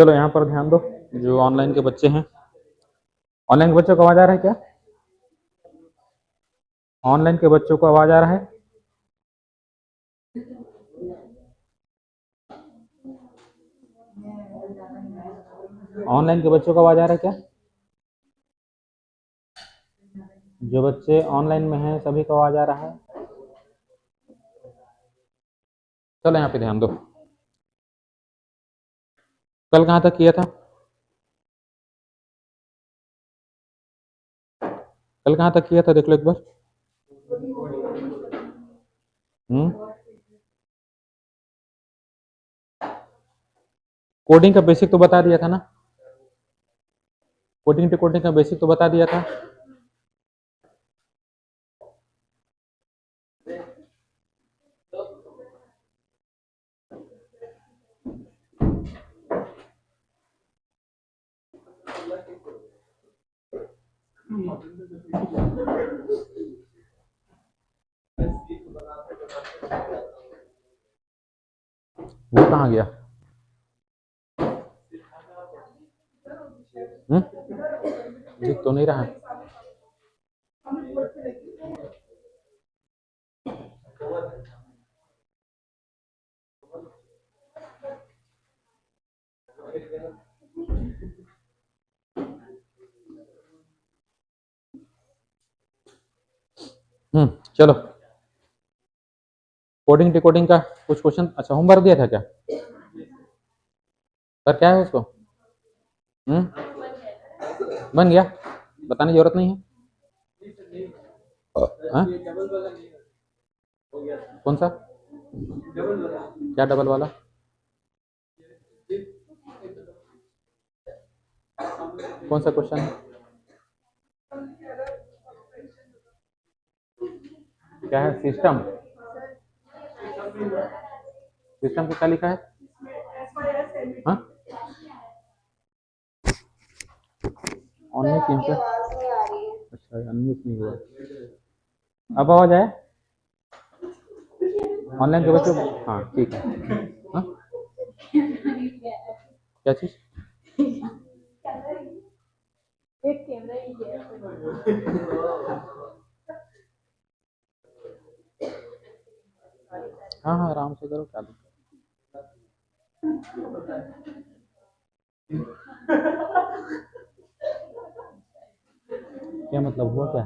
चलो यहाँ पर ध्यान दो, जो ऑनलाइन के बच्चे हैं, ऑनलाइन के बच्चों को आवाज आ रहा है क्या? ऑनलाइन के बच्चों को आवाज आ रहा है? ऑनलाइन के बच्चों को आवाज आ रहा है क्या? जो बच्चे ऑनलाइन में हैं सभी को आवाज आ रहा है? चलो यहाँ पे ध्यान दो, कल कहाँ तक किया था? कल कहाँ तक किया था देख लो एक बार। कोडिंग का बेसिक तो बता दिया था ना, कोडिंग कोडिंग का बेसिक तो बता दिया था। वो कहाँ गया? दिख तो नहीं रहा। चलो, कोडिंग डिकोडिंग का कुछ क्वेश्चन, अच्छा होमवर्क दिया था क्या? पर क्या है उसको? बन गया, बताने की जरूरत नहीं है। हाँ? कौन सा? क्या डबल वाला? कौन सा क्वेश्चन है? क्या है? सिस्टम? सिस्टम को क्या लिखा है? हाँ? ऑनलाइन क्यों? अच्छा, अनम्यूट नहीं हुआ। अब आवाज आया? ऑनलाइन के बच्चों, हाँ ठीक है। हाँ? क्या चीज? हाँ हाँ, आराम से करो, क्या दिक्कत? क्या मतलब हुआ क्या?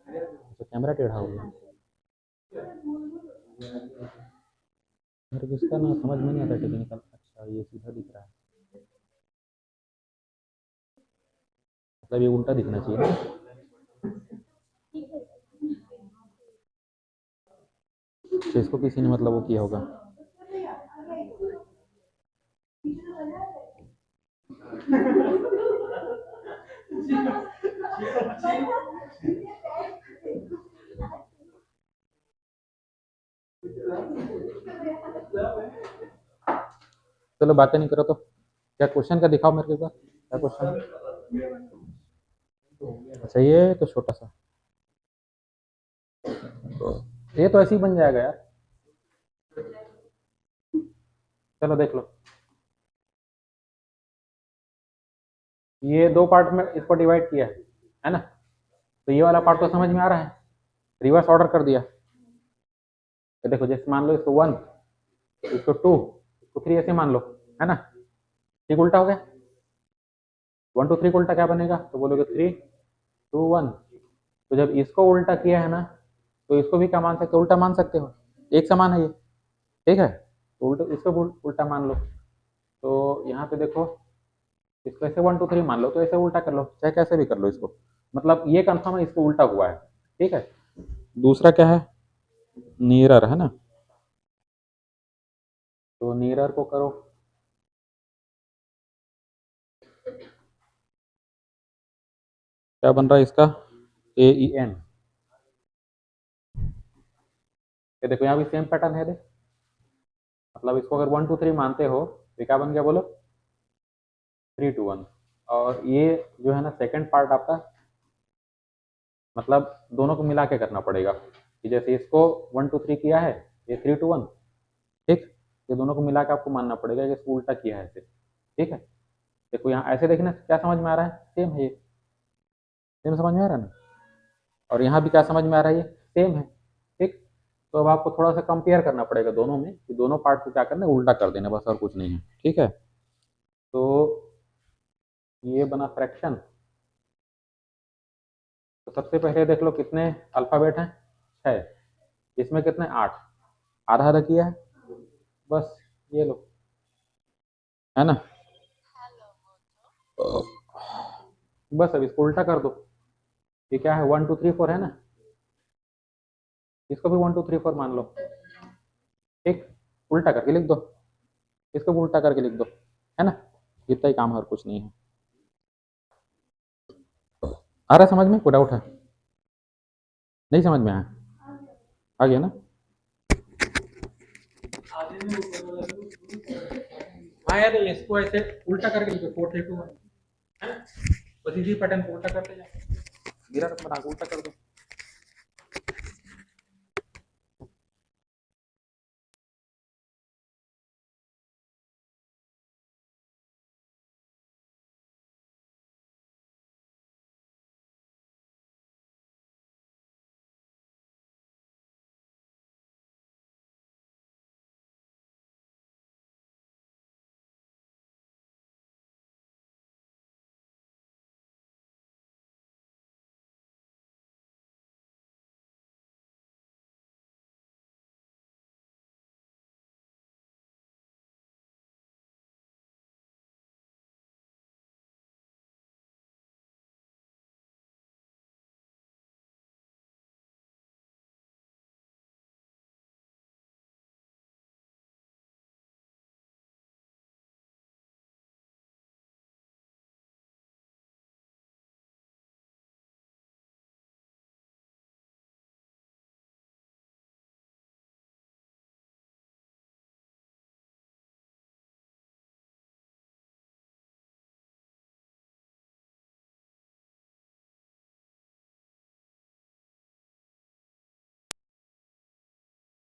अच्छा, कैमरा टेढ़ा हो गया। मेरे को इसका ना समझ में नहीं आता टेक्निकल। अच्छा, ये सीधा दिख रहा है, मतलब ये उल्टा दिखना चाहिए ना। तो इसको किसी ने मतलब वो किया होगा। चलो बातें नहीं करो तो क्या क्वेश्चन का दिखाओ मेरे को, क्या क्वेश्चन? अच्छा, ये तो छोटा सा, ये तो ऐसे ही बन जाएगा यार। चलो देख लो, ये दो पार्ट में इसको डिवाइड किया है ना? तो ये वाला पार्ट तो समझ में आ रहा है, रिवर्स ऑर्डर कर दिया। तो देखो, जैसे मान लो इसको 1, इसको 2, इसको 3, ऐसे मान लो, है ना? ठीक उल्टा हो गया। 1 2 3 उल्टा क्या बनेगा? तो बोलोगे 3 2 1। तो जब इसको उल्टा किया है ना, तो इसको भी क्या मान सकते हो? उल्टा मान सकते हो, एक समान है ये, ठीक है? तो उल्टा, इसको उल्टा मान लो। तो यहाँ पे देखो, इसको ऐसे 1 2 3 मान लो, तो ऐसे उल्टा कर लो, चाहे कैसे भी कर लो इसको, मतलब ये कंफर्म है इसको उल्टा हुआ है, ठीक है? दूसरा क्या है? नीरर, है ना? तो नीरर को करो। क्या बन रहा है इसका? AEN। ये देखो, यहाँ भी सेम पैटर्न है, देख, मतलब इसको अगर 1 2 3 मानते हो तो क्या बन गया बोलो? 3 2 1। और ये जो है ना सेकंड पार्ट आपका, मतलब दोनों को मिला के करना पड़ेगा, कि जैसे इसको 1 2 3 किया है, ये 3 2 1, ठीक? ये दोनों को मिला के आपको मानना पड़ेगा कि इसको उल्टा किया है ऐसे, ठीक है। देखो यहाँ ऐसे देखना, क्या समझ में आ रहा है, सेम है ये, सेम समझ में आ रहा है ना। और यहाँ भी क्या समझ में आ रहा है, ये सेम है, ठीक। तो अब आपको थोड़ा सा कंपेयर करना पड़ेगा दोनों में, कि दोनों पार्ट को क्या करना है, उल्टा कर देना, बस और कुछ नहीं है, ठीक है। तो ये बना फ्रैक्शन। तो सबसे पहले देख लो कितने अल्फाबेट हैं, 6। इसमें कितने, 8। आधा आधा किया है, बस ये लो, है ना। बस अब इसको उल्टा कर दो। ये क्या है, 1 2 3 4 है ना, इसको भी 1 2 3 4 मान लो, ठीक। उल्टा करके लिख दो, इसको भी उल्टा करके लिख दो, है ना। इतना ही काम है और कुछ नहीं है। आ रहा है समझ में, कोई डाउट है, नहीं समझ में आया, आ गया ना। हाँ यार, इसको ऐसे उल्टा करके लिखो, 4 3 2 1, है ना। बस इसी पैटर्न को उल्टा करते जाओ, गिरा तो बना उल्टा कर दो।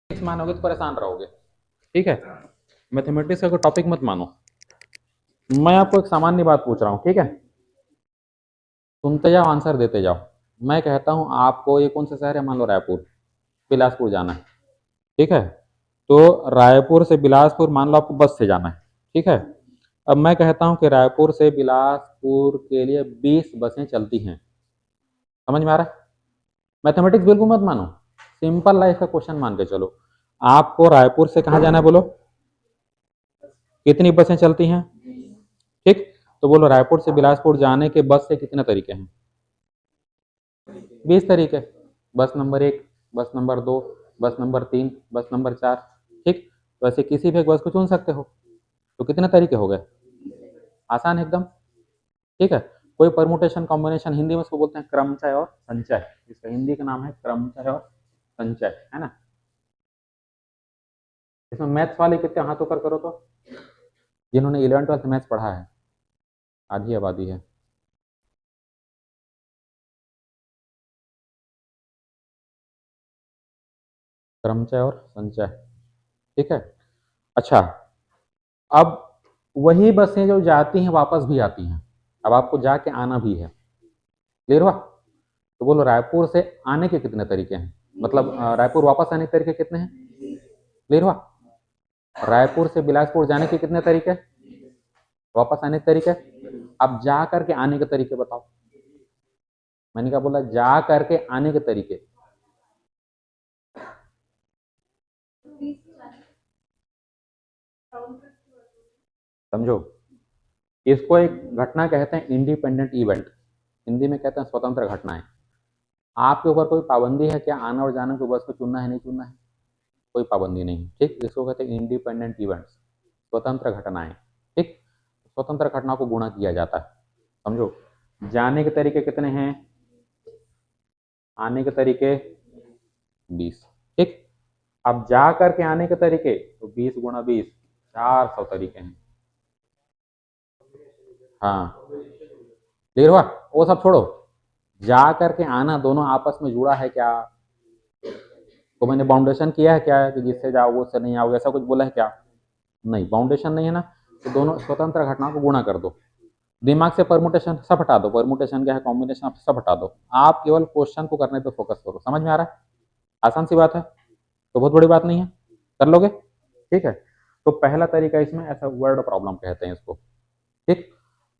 मानोगे तो परेशान रहोगे, ठीक है। मैथमेटिक्स का कोई टॉपिक मत मानो। मैं आपको एक सामान्य बात पूछ रहा हूँ, ठीक है। सुनते जाओ, आंसर देते जाओ। मैं कहता हूँ आपको, ये कौन सा शहर है, मान लो रायपुर, बिलासपुर जाना है, ठीक है। तो रायपुर से बिलासपुर मान लो आपको बस से जाना है, ठीक है। अब मैं कहता हूँ कि रायपुर से बिलासपुर के लिए 20 बसें चलती हैं। समझ में आ रहा है। मैथमेटिक्स बिल्कुल मत मानो, सिंपल लाइफ का क्वेश्चन मान के चलो। आपको रायपुर से कहाँ जाना है, बोलो कितनी बसें चलती हैं, ठीक। तो बोलो रायपुर से बिलासपुर जाने के बस से कितने तरीके हैं, 20 तरीके। बस नंबर 1, बस नंबर 2, बस नंबर 3, बस नंबर 4, ठीक। तो ऐसे किसी भी एक बस को चुन सकते हो। तो कितने तरीके हो गए, आसान है एकदम, ठीक है। कोई परमुटेशन कॉम्बिनेशन, हिंदी में उसको बोलते हैं क्रमचय और संचय, इसका हिंदी का नाम है क्रमचय और संचय, है ना। इसमें मैथ्स वाले कितने हाथ ऊपर करो तो, जिन्होंने 11 12 मैथ्स पढ़ा है, आधी आबादी है। क्रमचय और संचय, ठीक है। अच्छा, अब वही बसें जो जाती हैं वापस भी आती हैं, अब आपको जाके आना भी है, क्लियर हुआ। तो बोलो रायपुर से आने के कितने तरीके हैं, मतलब रायपुर वापस आने के तरीके कितने हैं, क्लियर हुआ। रायपुर से बिलासपुर जाने के कितने तरीके, वापस आने के तरीके। अब जा करके आने के तरीके बताओ। मैंने क्या बोला, जा करके आने के तरीके। समझो, इसको एक घटना कहते हैं, इंडिपेंडेंट इवेंट, हिंदी में कहते हैं स्वतंत्र घटनाएं। आपके ऊपर कोई पाबंदी है क्या, आना और जाने को बस को चुनना है नहीं चुनना है, कोई पाबंदी नहीं, ठीक। इसको कहते हैं इंडिपेंडेंट इवेंट्स, स्वतंत्र घटनाएं, ठीक। स्वतंत्र घटना को गुणा किया जाता है, समझो। जाने के तरीके कितने हैं, आने के तरीके 20, ठीक। अब जा करके आने के तरीके, तो 20 गुणा 20, 400 तरीके हैं। हाँ, क्लियर हुआ। वो सब छोड़ो, जा करके आना दोनों आपस में जुड़ा है क्या, तो मैंने बाउंडेशन किया है क्या, कि जिससे जाओगे उससे नहीं आओगे, ऐसा कुछ बोला है क्या, नहीं, बाउंडेशन नहीं है ना, तो दोनों स्वतंत्र घटनाओं को गुणा कर दो। दिमाग से परमुटेशन सब हटा दो, परमुटेशन क्या है, कॉम्बिनेशन, आप सब हटा दो, आप केवल क्वेश्चन को करने पे फोकस करो। समझ में आ रहा है? आसान सी बात है, तो बहुत बड़ी बात नहीं है, कर लोगे। ठीक है, तो पहला तरीका इसमें ऐसा वर्ड प्रॉब्लम कहते हैं इसको। ठीक,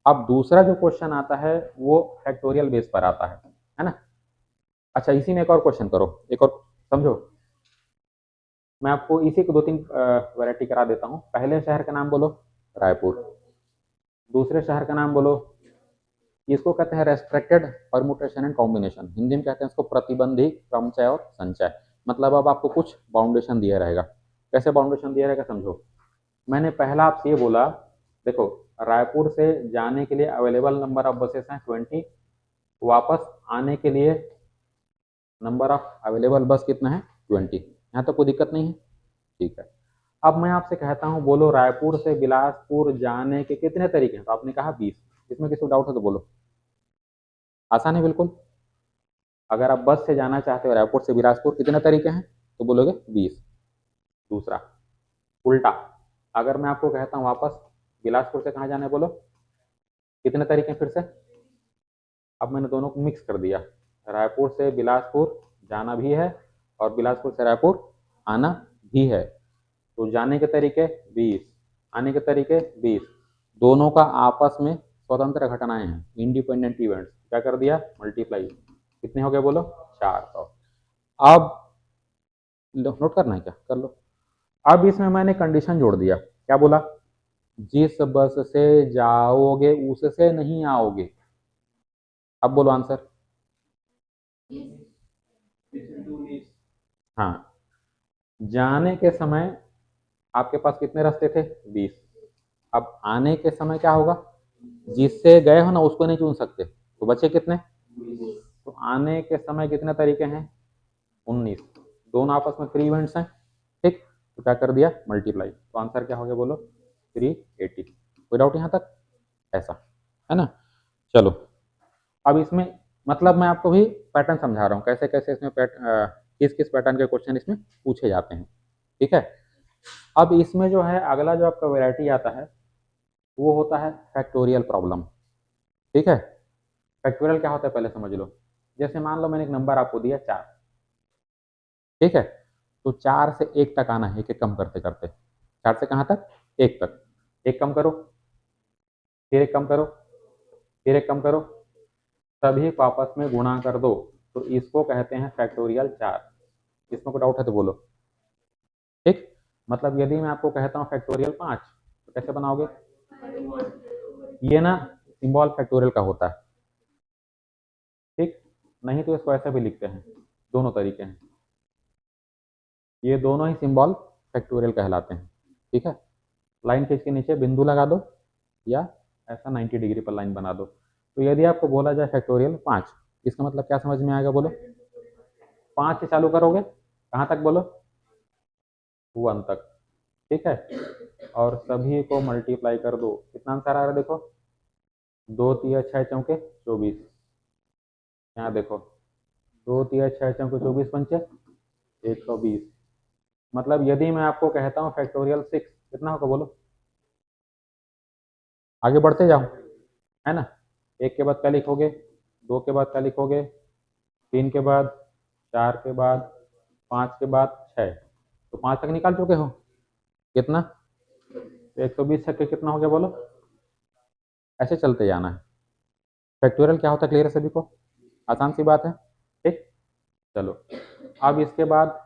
अब दूसरा जो क्वेश्चन आता है वो फैक्टोरियल बेस पर आता है ना। अच्छा, इसी में एक और क्वेश्चन करो, एक और समझो। मैं आपको इसी को दो तीन वैरायटी करा देता हूँ। पहले शहर का नाम बोलो, रायपुर। दूसरे शहर का नाम बोलो, इसको कहते हैं restricted permutation and combination, Hindi में कहते हैं इसको प्रतिबंधी क्रमचय और संचय। मतलब अब आपको कुछ बाउंडेशन दिया रहेगा। कैसे बाउंडेशन दिया रहेगा समझो। मैंने पहला आपसे ये बोला, देखो, रायपुर से जाने के लिए अवेलेबल नंबर ऑफ बसेस हैं 20, वापस आने के लिए नंबर ऑफ अवेलेबल बस कितना है, 20। यहाँ तो कोई दिक्कत नहीं है। ठीक है, अब मैं आपसे कहता हूँ बोलो रायपुर से बिलासपुर जाने के कितने तरीके हैं, तो आपने कहा 20। इसमें किसी को डाउट है तो बोलो। आसान है बिल्कुल। अगर आप बस से जाना चाहते हो रायपुर से बिलासपुर, कितने तरीके हैं, तो बोलोगे 20। दूसरा, उल्टा, अगर मैं आपको कहता हूँ वापस बिलासपुर से कहाँ जाना है, बोलो कितने तरीके हैं फिर से। अब मैंने दोनों को मिक्स कर दिया, रायपुर से बिलासपुर जाना भी है और बिलासपुर से रायपुर आना भी है। तो जाने के तरीके 20, आने के तरीके 20, दोनों का आपस में स्वतंत्र घटनाएं हैं, इंडिपेंडेंट इवेंट्स। क्या कर दिया, मल्टीप्लाई। कितने हो गए बोलो, 400। अब नोट करना है क्या, कर लो। अब इसमें मैंने कंडीशन जोड़ दिया, क्या बोला, जिस बस से जाओगे उससे नहीं आओगे। अब बोलो आंसर। हाँ, जाने के समय आपके पास कितने रास्ते थे, 20। अब आने के समय क्या होगा, जिससे गए हो ना उसको नहीं चुन सकते, तो बचे कितने, तो आने के समय कितने तरीके हैं, 19। दोनों आपस में 3 इवेंट्स हैं। ठीक, तो क्या कर दिया, मल्टीप्लाई। तो आंसर क्या हो गया बोलो, 380। कोई डाउट यहाँ तक, ऐसा है ना। चलो, अब इसमें मतलब मैं आपको भी पैटर्न समझा रहा हूँ, कैसे कैसे इसमें किस किस पैटर्न के क्वेश्चन इसमें पूछे जाते हैं। ठीक है, अब इसमें जो है अगला जो आपका वैरायटी आता है वो होता है फैक्टोरियल प्रॉब्लम। ठीक है, फैक्टोरियल क्या होता है पहले समझ लो। जैसे मान लो मैंने एक नंबर आपको दिया 4, ठीक है, तो 4 से 1 तक आना है, एक एक कम करते करते। 4 से कहाँ तक, 1 तक। एक कम करो, फिर एक कम करो, फिर एक कम करो, सभी को आपस में गुणा कर दो, तो इसको कहते हैं फैक्टोरियल 4। इसमें कोई डाउट है तो बोलो। ठीक, मतलब यदि मैं आपको कहता हूँ फैक्टोरियल 5, तो कैसे बनाओगे, ये ना सिंबल फैक्टोरियल का होता है। ठीक, नहीं तो इसको ऐसे भी लिखते हैं, दोनों तरीके हैं, ये दोनों ही सिंबल फैक्टोरियल कहलाते हैं। ठीक है, लाइन के इसके नीचे बिंदु लगा दो या ऐसा 90 डिग्री पर लाइन बना दो। तो यदि आपको बोला जाए फैक्टोरियल 5, इसका मतलब क्या समझ में आएगा बोलो, 5 से चालू करोगे, कहाँ तक बोलो, 1 तक। ठीक है, और सभी को मल्टीप्लाई कर दो, कितना आंसर आ रहा है देखो, 2 तिया 6 चौके 24। यहाँ देखो, 2 तिया 6 चौके 24 पंचे 120। मतलब यदि मैं आपको कहता हूँ फैक्टोरियल 6, कितना होगा बोलो, आगे बढ़ते जाओ, है ना। 1 के बाद क्या लिखोगे, 2 के बाद क्या लिखोगे, 3 के बाद, 4 के बाद, 5 के बाद 6, तो 5 तक निकाल चुके हो। कितना, 120 छक्के कितना हो गया बोलो। ऐसे चलते जाना है। फैक्टोरियल क्या होता है, क्लियर है सभी को, आसान सी बात है। ठीक, चलो, अब इसके बाद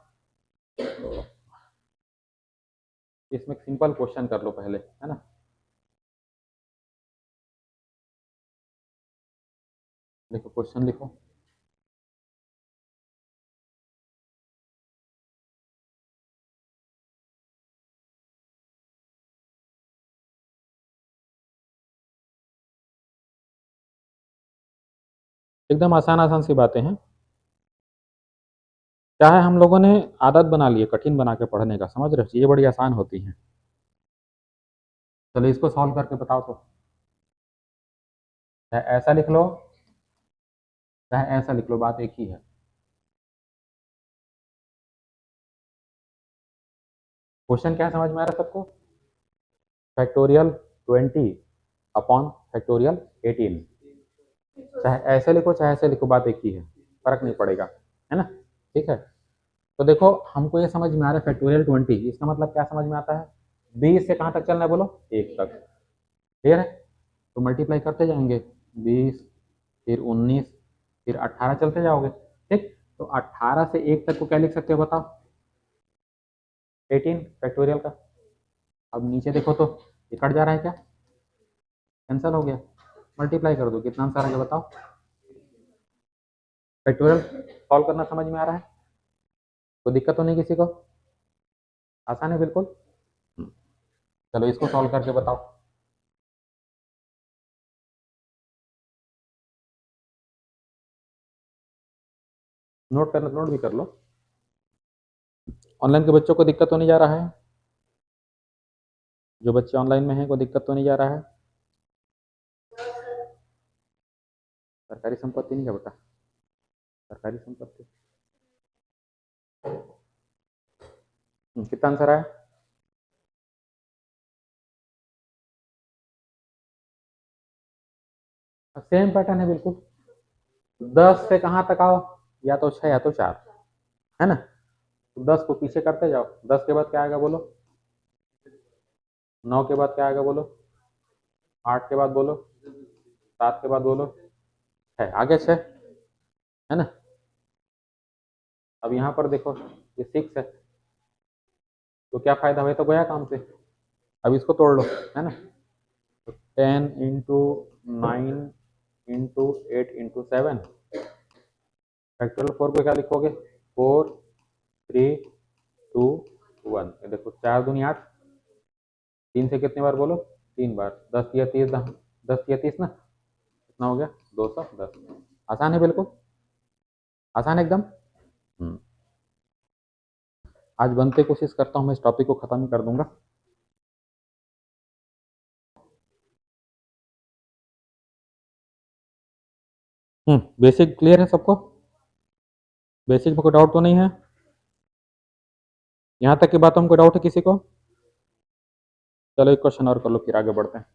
इसमें सिंपल क्वेश्चन कर लो पहले, है ना। देखो क्वेश्चन लिखो। एकदम आसान आसान सी बातें हैं। क्या है, हम लोगों ने आदत बना ली है कठिन बना के पढ़ने का, समझ रहे हो, चीजें बड़ी आसान होती हैं। चलो इसको सॉल्व करके बताओ तो। चाहे ऐसा लिख लो, चाहे ऐसा लिख लो, बात एक ही है। क्वेश्चन क्या समझ में आ रहा है सबको। फैक्टोरियल 20 अपॉन फैक्टोरियल 18, चाहे ऐसे लिखो चाहे ऐसे लिखो, बात एक ही है, फर्क नहीं पड़ेगा, है ना। ठीक है, तो देखो हमको ये समझ में आ रहा है फैक्टोरियल 20, इसका मतलब क्या समझ में आता है, 20 से कहाँ तक चलना है बोलो, 1 तक, क्लियर है। तो मल्टीप्लाई करते जाएंगे, 20 फिर 19 फिर 18 चलते जाओगे, ठीक। तो 18 से 1 तक को क्या लिख सकते हो बताओ, 18 फैक्टोरियल का। अब नीचे देखो तो ये कट जा रहा है क्या, कैंसिल हो गया, मल्टीप्लाई कर दो, कितना आंसर आ गया बताओ। फैक्टोरियल सॉल्व करना समझ में आ रहा है, कोई दिक्कत तो नहीं किसी को, आसान है बिल्कुल। चलो इसको सॉल्व करके बताओ। नोट करना, नोट भी कर लो, ऑनलाइन के बच्चों को दिक्कत तो नहीं जा रहा है, जो बच्चे ऑनलाइन में हैं कोई दिक्कत तो नहीं जा रहा है। सरकारी संपत्ति नहीं क्या बेटा, सरकारी संपत्ति, कितना आंसर आया, सेम पैटर्न है बिल्कुल, 10 से कहाँ तक आओ, या तो 6 या तो 4, है ना। तो 10 को पीछे करते जाओ, 10 के बाद क्या आएगा बोलो, 9 के बाद क्या आएगा बोलो, 8 के बाद बोलो, 7 के बाद बोलो, 6 आगे 6, है ना। अब यहाँ पर देखो ये 6 है, तो क्या फायदा हुआ, तो गया काम से। अब इसको तोड़ लो, है ना, तो 10 इंटू 9 इंटू 8 इंटू 7, फैक्टोरियल 4 को क्या लिखोगे, 4 3 2 1, ये देखो 4 दूनी 8, 3 से कितने बार बोलो, 3 बार, 10 या 30, 10 या 30 ना, कितना हो गया 210, आसान है बिल्कुल, आसान एकदम। हम्म, आज बनते कोशिश करता हूँ मैं इस टॉपिक को खत्म ही कर दूंगा। बेसिक क्लियर है सबको, बेसिक में कोई डाउट तो नहीं है, यहाँ तक की बातों में कोई डाउट है किसी को। चलो एक क्वेश्चन और कर लो फिर आगे बढ़ते हैं,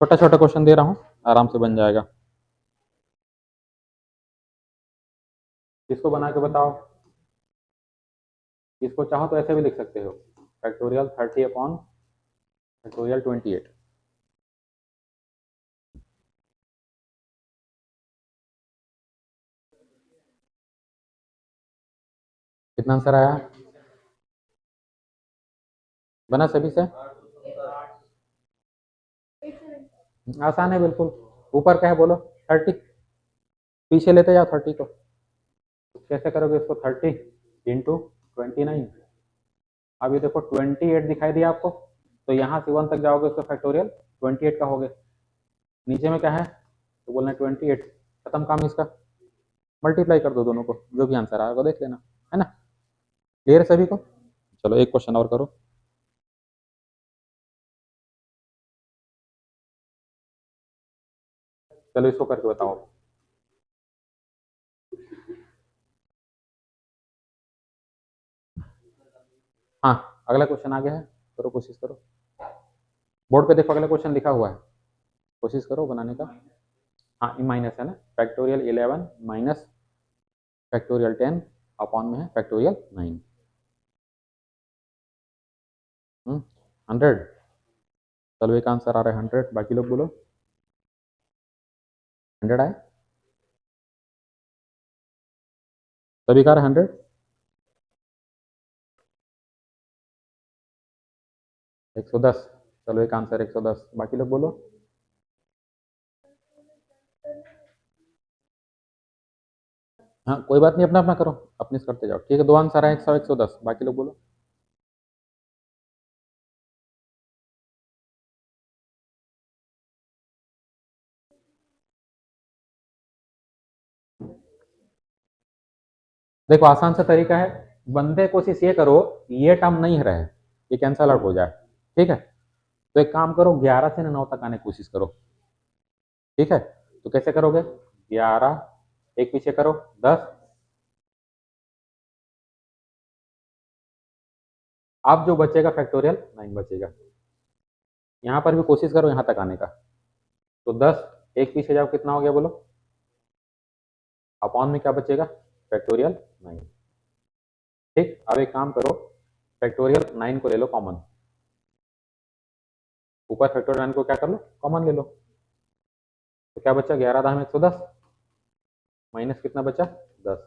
छोटा छोटा क्वेश्चन दे रहा हूँ, आराम से बन जाएगा। इसको बना के बताओ, इसको चाहो तो ऐसे भी लिख सकते हो, फैक्टोरियल 30 अपॉन फैक्टोरियल 28, कितना आंसर आया, बना सभी से, आसान है बिल्कुल, ऊपर क्या है बोलो 30, पीछे लेते जाओ 30 को, तो कैसे करोगे इसको, 30 इंटू 29, अभी देखो 28 दिखाई दिया आपको, तो यहाँ से 1 तक जाओगे उसका फैक्टोरियल 28 का हो गया, नीचे में क्या है तो बोलना 28, खत्म काम इसका, मल्टीप्लाई कर दो दोनों को, जो भी आंसर आएगा देख लेना, है ना। क्लियर है सभी को, चलो एक क्वेश्चन और करो। चलो इसको करके बताओ। हाँ अगला क्वेश्चन आ गया है, करो कोशिश करो, बोर्ड पे देखो अगला क्वेश्चन लिखा हुआ है, कोशिश करो बनाने का। हाँ माइनस है ना, फैक्टोरियल 11 माइनस फैक्टोरियल 10 अपॉन में है फैक्टोरियल 9, 100, चलो एक आंसर आ रहा है 100, बाकी लोग बोलो 100 आए, सभी का 100, एक सौ दस, चलो एक आंसर 110, बाकी लोग बोलो, हाँ कोई बात नहीं, अपना अपना करो, अपने से करते जाओ, ठीक है, 2 आंसर है 100 110, बाकी लोग बोलो। देखो आसान सा तरीका है, बंदे कोशिश ये करो ये टर्म नहीं रहे, ये कैंसल आउट हो जाए, ठीक है। तो एक काम करो 11 से 9 तक आने की कोशिश करो, ठीक है। तो कैसे करोगे, 11 एक पीछे करो 10, अब जो बचेगा फैक्टोरियल 9 बचेगा। यहाँ पर भी कोशिश करो यहाँ तक आने का। तो 10 एक पीछे जाओ, कितना हो गया बोलो? अपॉन में क्या बचेगा? फैक्टोरियल 9। ठीक, अब एक काम करो, फैक्टोरियल 9 को ले लो कॉमन, ऊपर फैक्टोरियल 9 को क्या कर लो? कॉमन ले लो। तो क्या बचा? 11 दाम 110 माइनस कितना बचा? 10।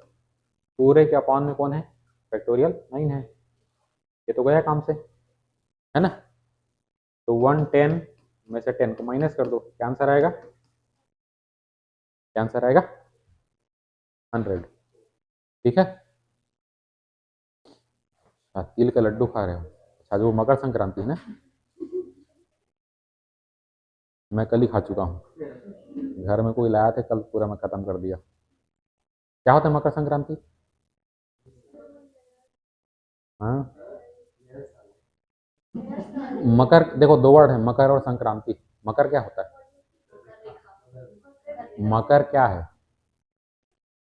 पूरे के अपॉन में कौन है? फैक्टोरियल 9 है। ये तो गया काम से, है ना? तो 110 में से 10 को माइनस कर दो, क्या आंसर आएगा? क्या आंसर आएगा? 100। ठीक है, तिल का लड्डू खा रहे हो? अच्छा, जो मकर संक्रांति है ना, मैं कल ही खा चुका हूँ। घर में कोई लाया था कल, पूरा मैं खत्म कर दिया। क्या होता है मकर संक्रांति? हाँ, मकर देखो, दो वर्ड है, मकर और संक्रांति। मकर क्या होता है? मकर क्या है?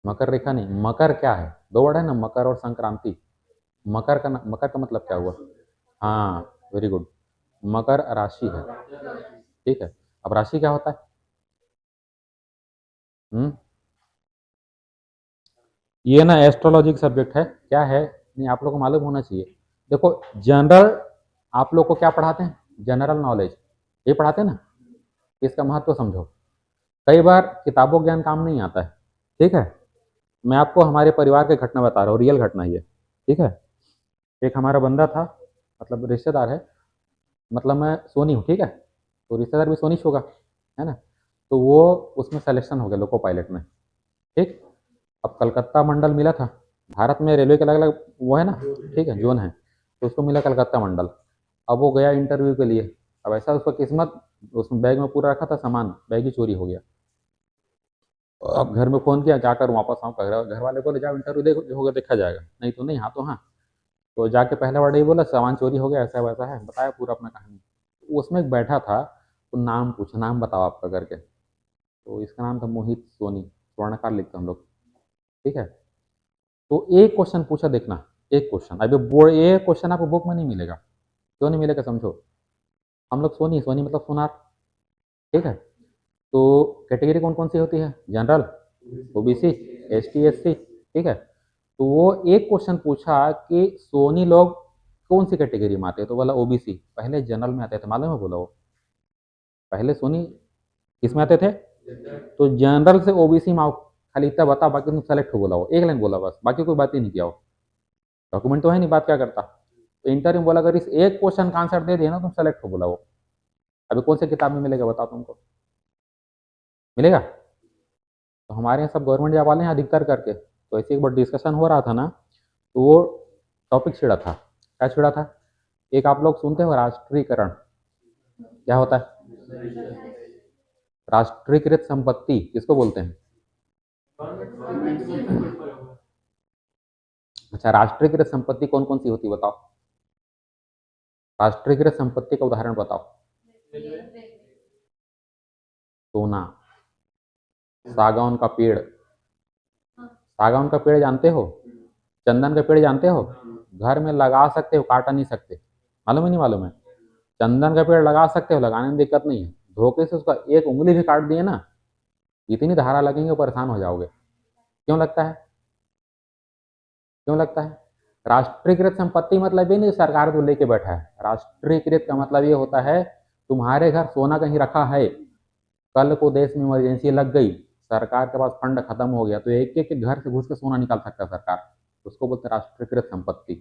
मकर रेखा नहीं, मकर क्या है? दो वर्ड है ना, मकर और संक्रांति। मकर का मतलब क्या हुआ? हाँ, वेरी गुड। मकर राशि है। ठीक है, अब राशि क्या होता है? हम्म, ये ना एस्ट्रोलॉजी का सब्जेक्ट है। क्या है? नहीं, आप लोग को मालूम होना चाहिए। देखो, जनरल आप लोग को क्या पढ़ाते हैं? जनरल नॉलेज ये पढ़ाते हैं ना, इसका महत्व समझो। कई बार किताबों ज्ञान काम नहीं आता है। ठीक है, मैं आपको हमारे परिवार की घटना बता रहा हूँ, रियल घटना ही है। ठीक है, एक हमारा बंदा था, मतलब रिश्तेदार है, मतलब मैं सोनी हूँ। ठीक है, तो रिश्तेदार भी सोनी होगा, है ना? तो वो उसमें सिलेक्शन हो गया लोको पायलट में। ठीक, अब कलकत्ता मंडल मिला था। भारत में रेलवे के अलग अलग वो है ना, ठीक है, जोन है, तो उसको मिला कलकत्ता मंडल। अब वो गया इंटरव्यू के लिए। अब ऐसा उसका किस्मत, उसमें बैग में पूरा रखा था सामान, बैग ही चोरी हो गया। अब घर में फ़ोन किया, क्या करूँ, वापस आऊँ? घर वाले बोले जाओ इंटरव्यू देखो, जो होगा देखा जाएगा, नहीं तो नहीं, हाँ तो हाँ। तो जाके पहला वर्ड ही बोला, सामान चोरी हो गया, ऐसा वैसा है, बताया पूरा अपना कहानी। उसमें एक बैठा था, तो नाम पूछा, नाम बताओ आपका करके। तो इसका नाम था मोहित सोनी, स्वर्णकार लिखते हम लोग। ठीक है, तो एक क्वेश्चन पूछा, देखना, एक क्वेश्चन। अभी बोर्ड, ये क्वेश्चन आपको बुक में नहीं मिलेगा। क्यों नहीं मिलेगा समझो। हम लोग सोनी, सोनी मतलब सोनार। ठीक है, तो कैटेगरी कौन कौन सी होती है? General, OBC, ST, SC. ठीक है, तो वो एक क्वेश्चन पूछा कि सोनी लोग कौन सी कैटेगरी में आते हैं? तो बोला ओबीसी। पहले जनरल में आते थे, मालूम है? बोला वो पहले सोनी किस में आते थे? तो जनरल से ओबीसी में आओ, खाली इतना बता, बाकी तुम सेलेक्ट हो। बोला वो एक लाइन बोला बस, बाकी कोई बात ही नहीं किया वो। डॉक्यूमेंट तो है नहीं, बात क्या करता? तो इंटरव्यू बोला, अगर इस एक क्वेश्चन का आंसर दे दिया ना तुम सेलेक्ट हो। बोला वो। अभी कौन से किताब में मिलेगा बताओ तुमको? मिलेगा? तो हमारे यहाँ सब गवर्नमेंट जॉब वाले हैं अधिकतर करके। तो ऐसे एक बार डिस्कशन हो रहा था ना, तो वो टॉपिक छिड़ा था। क्या छिड़ा था? एक आप लोग सुनते हो राष्ट्रीयकरण, क्या होता है? राष्ट्रीयकृत संपत्ति किसको बोलते हैं? अच्छा, राष्ट्रीयकृत संपत्ति कौन कौन सी होती है बताओ? राष्ट्रीयकृत संपत्ति का उदाहरण बताओ। सोना, सागौन का पेड़। सागौन का पेड़ जानते हो? चंदन का पेड़ जानते हो? घर में लगा सकते हो, काट नहीं सकते। मालूम है नहीं मालूम है? चंदन का पेड़ लगा सकते हो, लगाने में दिक्कत नहीं है। धोखे से उसका एक उंगली भी काट दिए ना, इतनी धारा लगेंगे, परेशान हो जाओगे। क्यों लगता है? क्यों लगता है? राष्ट्रीयकृत संपत्ति मतलब ये नहीं सरकार जो लेके बैठा है। राष्ट्रीयकृत का मतलब ये होता है, तुम्हारे घर सोना कहीं रखा है, कल को देश में इमरजेंसी लग गई, सरकार के पास फंड खत्म हो गया, तो एक एक घर से घुस के सोना निकाल सकता है सरकार। उसको बोलते हैं राष्ट्रीयकृत संपत्ति।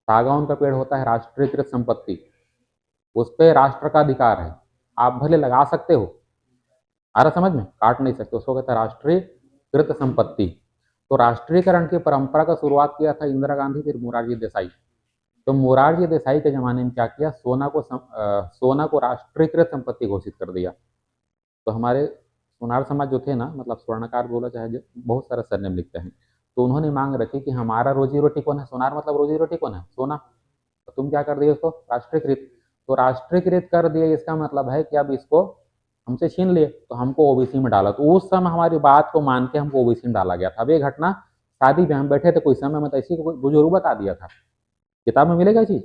सागौन का पेड़ होता है राष्ट्रीयकृत संपत्ति, उस पर राष्ट्र का अधिकार है। आप भले लगा सकते हो, आ रहा समझ में, काट नहीं सकते। उसको कहते हैं राष्ट्रीयकृत संपत्ति। तो राष्ट्रीयकरण की परंपरा का शुरुआत किया था इंदिरा गांधी, फिर मोरारजी देसाई। तो मोरारजी देसाई के जमाने में क्या किया, सोना को राष्ट्रीयकृत संपत्ति घोषित कर दिया। तो हमारे सोनार समाज जो थे ना, मतलब स्वर्णकार बोला चाहे बहुत सारा सरनेम लिखते हैं, तो उन्होंने मांग रखी कि हमारा रोजी रोटी कौन है? सोनार मतलब रोजी रोटी कौन है? सोना। तो तुम क्या कर दिए उसको? राष्ट्रीयकृत। तो राष्ट्रीयकृत कर दिए, इसका मतलब है कि अब इसको हमसे छीन लिए, तो हमको ओबीसी में डाला। तो उस समय हमारी बात को मान के हमको ओबीसी में डाला गया था। अब ये घटना शादी पे हम बैठे थे कोई समय में, तो इसी को बुजुर्ग बता दिया था। किताब में मिलेगा चीज।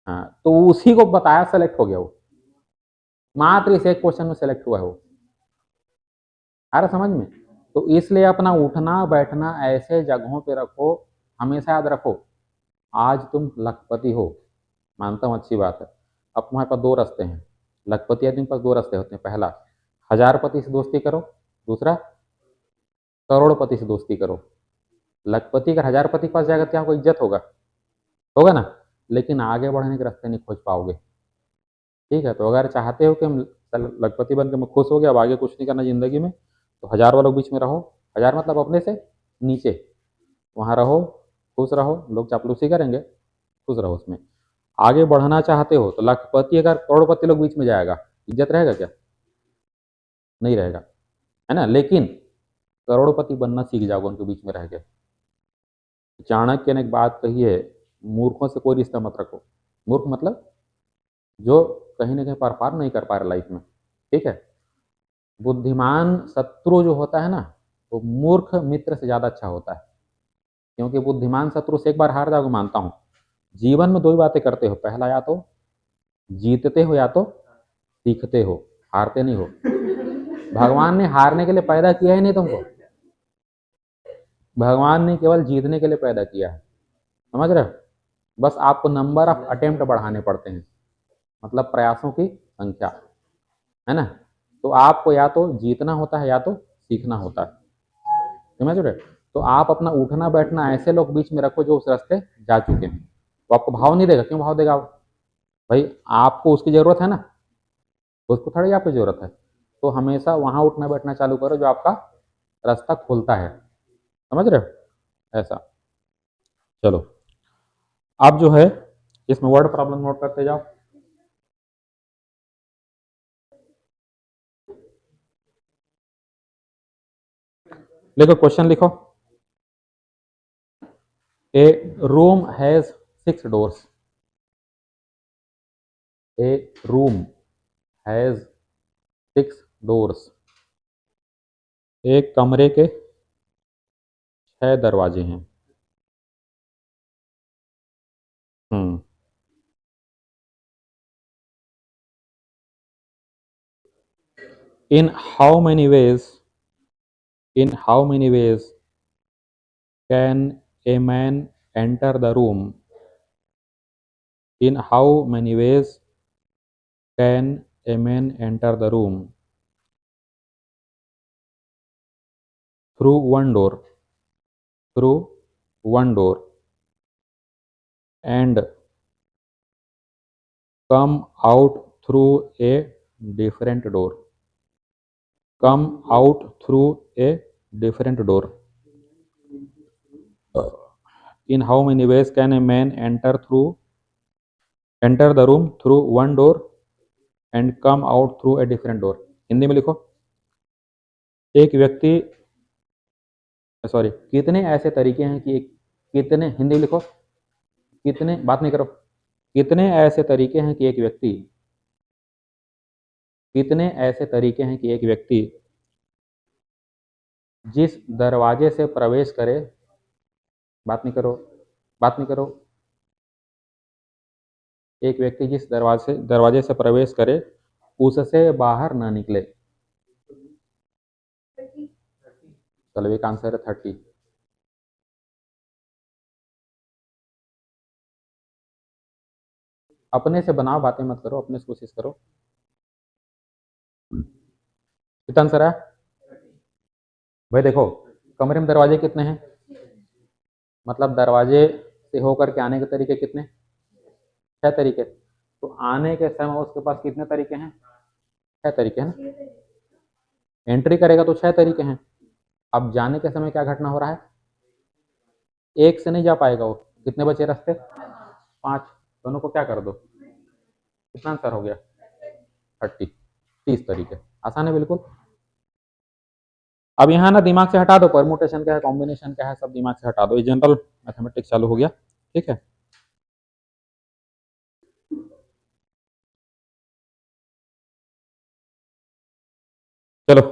हाँ, तो उसी को बताया, सेलेक्ट हो गया वो, मात्र इस एक क्वेश्चन में सेलेक्ट हुआ है वो। आ रहा समझ में? तो इसलिए अपना उठना बैठना ऐसे जगहों पे रखो, हमेशा याद रखो, आज तुम लखपति हो, मानता हूँ अच्छी बात है। अब तुम्हारे पास दो रास्ते हैं, लखपति आदमी के पास दो रास्ते होते हैं। पहला, हजारपति से दोस्ती करो। दूसरा, करोड़पति से दोस्ती करो। लखपति अगर हजारपति के पास जाएगा तो आपको इज्जत होगा, होगा ना, लेकिन आगे बढ़ने के रास्ते नहीं खोज पाओगे। ठीक है, तो अगर चाहते हो कि हम लखपति बन के मैं खुश हो गया, अब आगे कुछ नहीं करना जिंदगी में, तो हजार वालों के बीच में रहो। हजार मतलब अपने से नीचे, वहाँ रहो, खुश रहो, लोग चापलूसी करेंगे, खुश रहो उसमें। आगे बढ़ना चाहते हो तो लखपति अगर करोड़पति लोग बीच में जाएगा, इज्जत रहेगा क्या? नहीं रहेगा, है ना। लेकिन करोड़पति बनना सीख जाओगे उनके बीच में रह के। चाणक्य ने एक बात कही है, मूर्खों से कोई रिश्ता मत रखो। मूर्ख मतलब जो कहीं ना कहीं पार पार नहीं कर पा रहे लाइफ में। ठीक है, बुद्धिमान शत्रु जो होता है ना, वो मूर्ख मित्र से ज्यादा अच्छा होता है। क्योंकि बुद्धिमान शत्रु से एक बार हार जाओगे, मानता हूँ, जीवन में दो ही बातें करते हो, पहला या तो जीतते हो या तो सीखते हो, हारते नहीं हो। भगवान ने हारने के लिए पैदा किया ही नहीं तुमको, भगवान ने केवल जीतने के लिए पैदा किया है। समझ रहे हो? बस आपको नंबर ऑफ अटेम्प्ट बढ़ाने पड़ते हैं, मतलब प्रयासों की संख्या, है ना। तो आपको या तो जीतना होता है या तो सीखना होता है। समझ रहे? तो आप अपना उठना बैठना ऐसे लोग बीच में रखो जो उस रास्ते जा चुके हैं। वो आपको भाव नहीं देगा, क्यों भाव देगा वो? भाई आपको उसकी जरूरत है ना, उसको थोड़ी आपकी जरूरत है। तो हमेशा वहां उठना बैठना चालू करो जो आपका रास्ता खोलता है। समझ रहे हो? ऐसा। चलो, आप जो है इसमें वर्ड प्रॉब्लम नोट करते जाओ। लिखो, क्वेश्चन लिखो। A room has 6 doors। A room has 6 doors। एक कमरे के 6 दरवाजे हैं। Hmm. In how many ways, in how many ways can a man enter the room, in how many ways can a man enter the room? Through one door, through one door, and come out through a different door, come out through a different door. In how many ways can a man enter the room through one door and come out through a different door? Hindi में लिखो। एक व्यक्ति, sorry, कितने ऐसे तरीके हैं कि एक, कितने, हिंदी में लिखो, कितने, बात नहीं करो, कितने ऐसे तरीके हैं कि एक व्यक्ति, कितने ऐसे तरीके हैं कि एक व्यक्ति जिस दरवाजे से प्रवेश करे, बात नहीं करो, बात नहीं करो, एक व्यक्ति जिस दरवाजे दरवाजे से प्रवेश करे उससे बाहर ना निकले। चलो, एक आंसर है 30। अपने से बनाओ, बातें मत करो, अपने से कोशिश करो। कितना आंसर है भाई? देखो, कमरे में दरवाजे कितने हैं, मतलब दरवाजे से होकर के आने के तरीके कितने? 6 तरीके। तो आने के समय उसके पास कितने तरीके हैं? 6 तरीके हैं ना। एंट्री करेगा तो 6 तरीके हैं। अब जाने के समय क्या घटना हो रहा है? एक से नहीं जा पाएगा वो। कितने बचे रास्ते? 5। दोनों को क्या कर दो, कितना आंसर हो गया? 30। 30 तरीके। आसान है बिल्कुल। अब यहाँ ना दिमाग से हटा दो, परमुटेशन क्या है, कॉम्बिनेशन क्या है, सब दिमाग से हटा दो। ये जनरल मैथमेटिक्स चालू हो गया। ठीक है, चलो।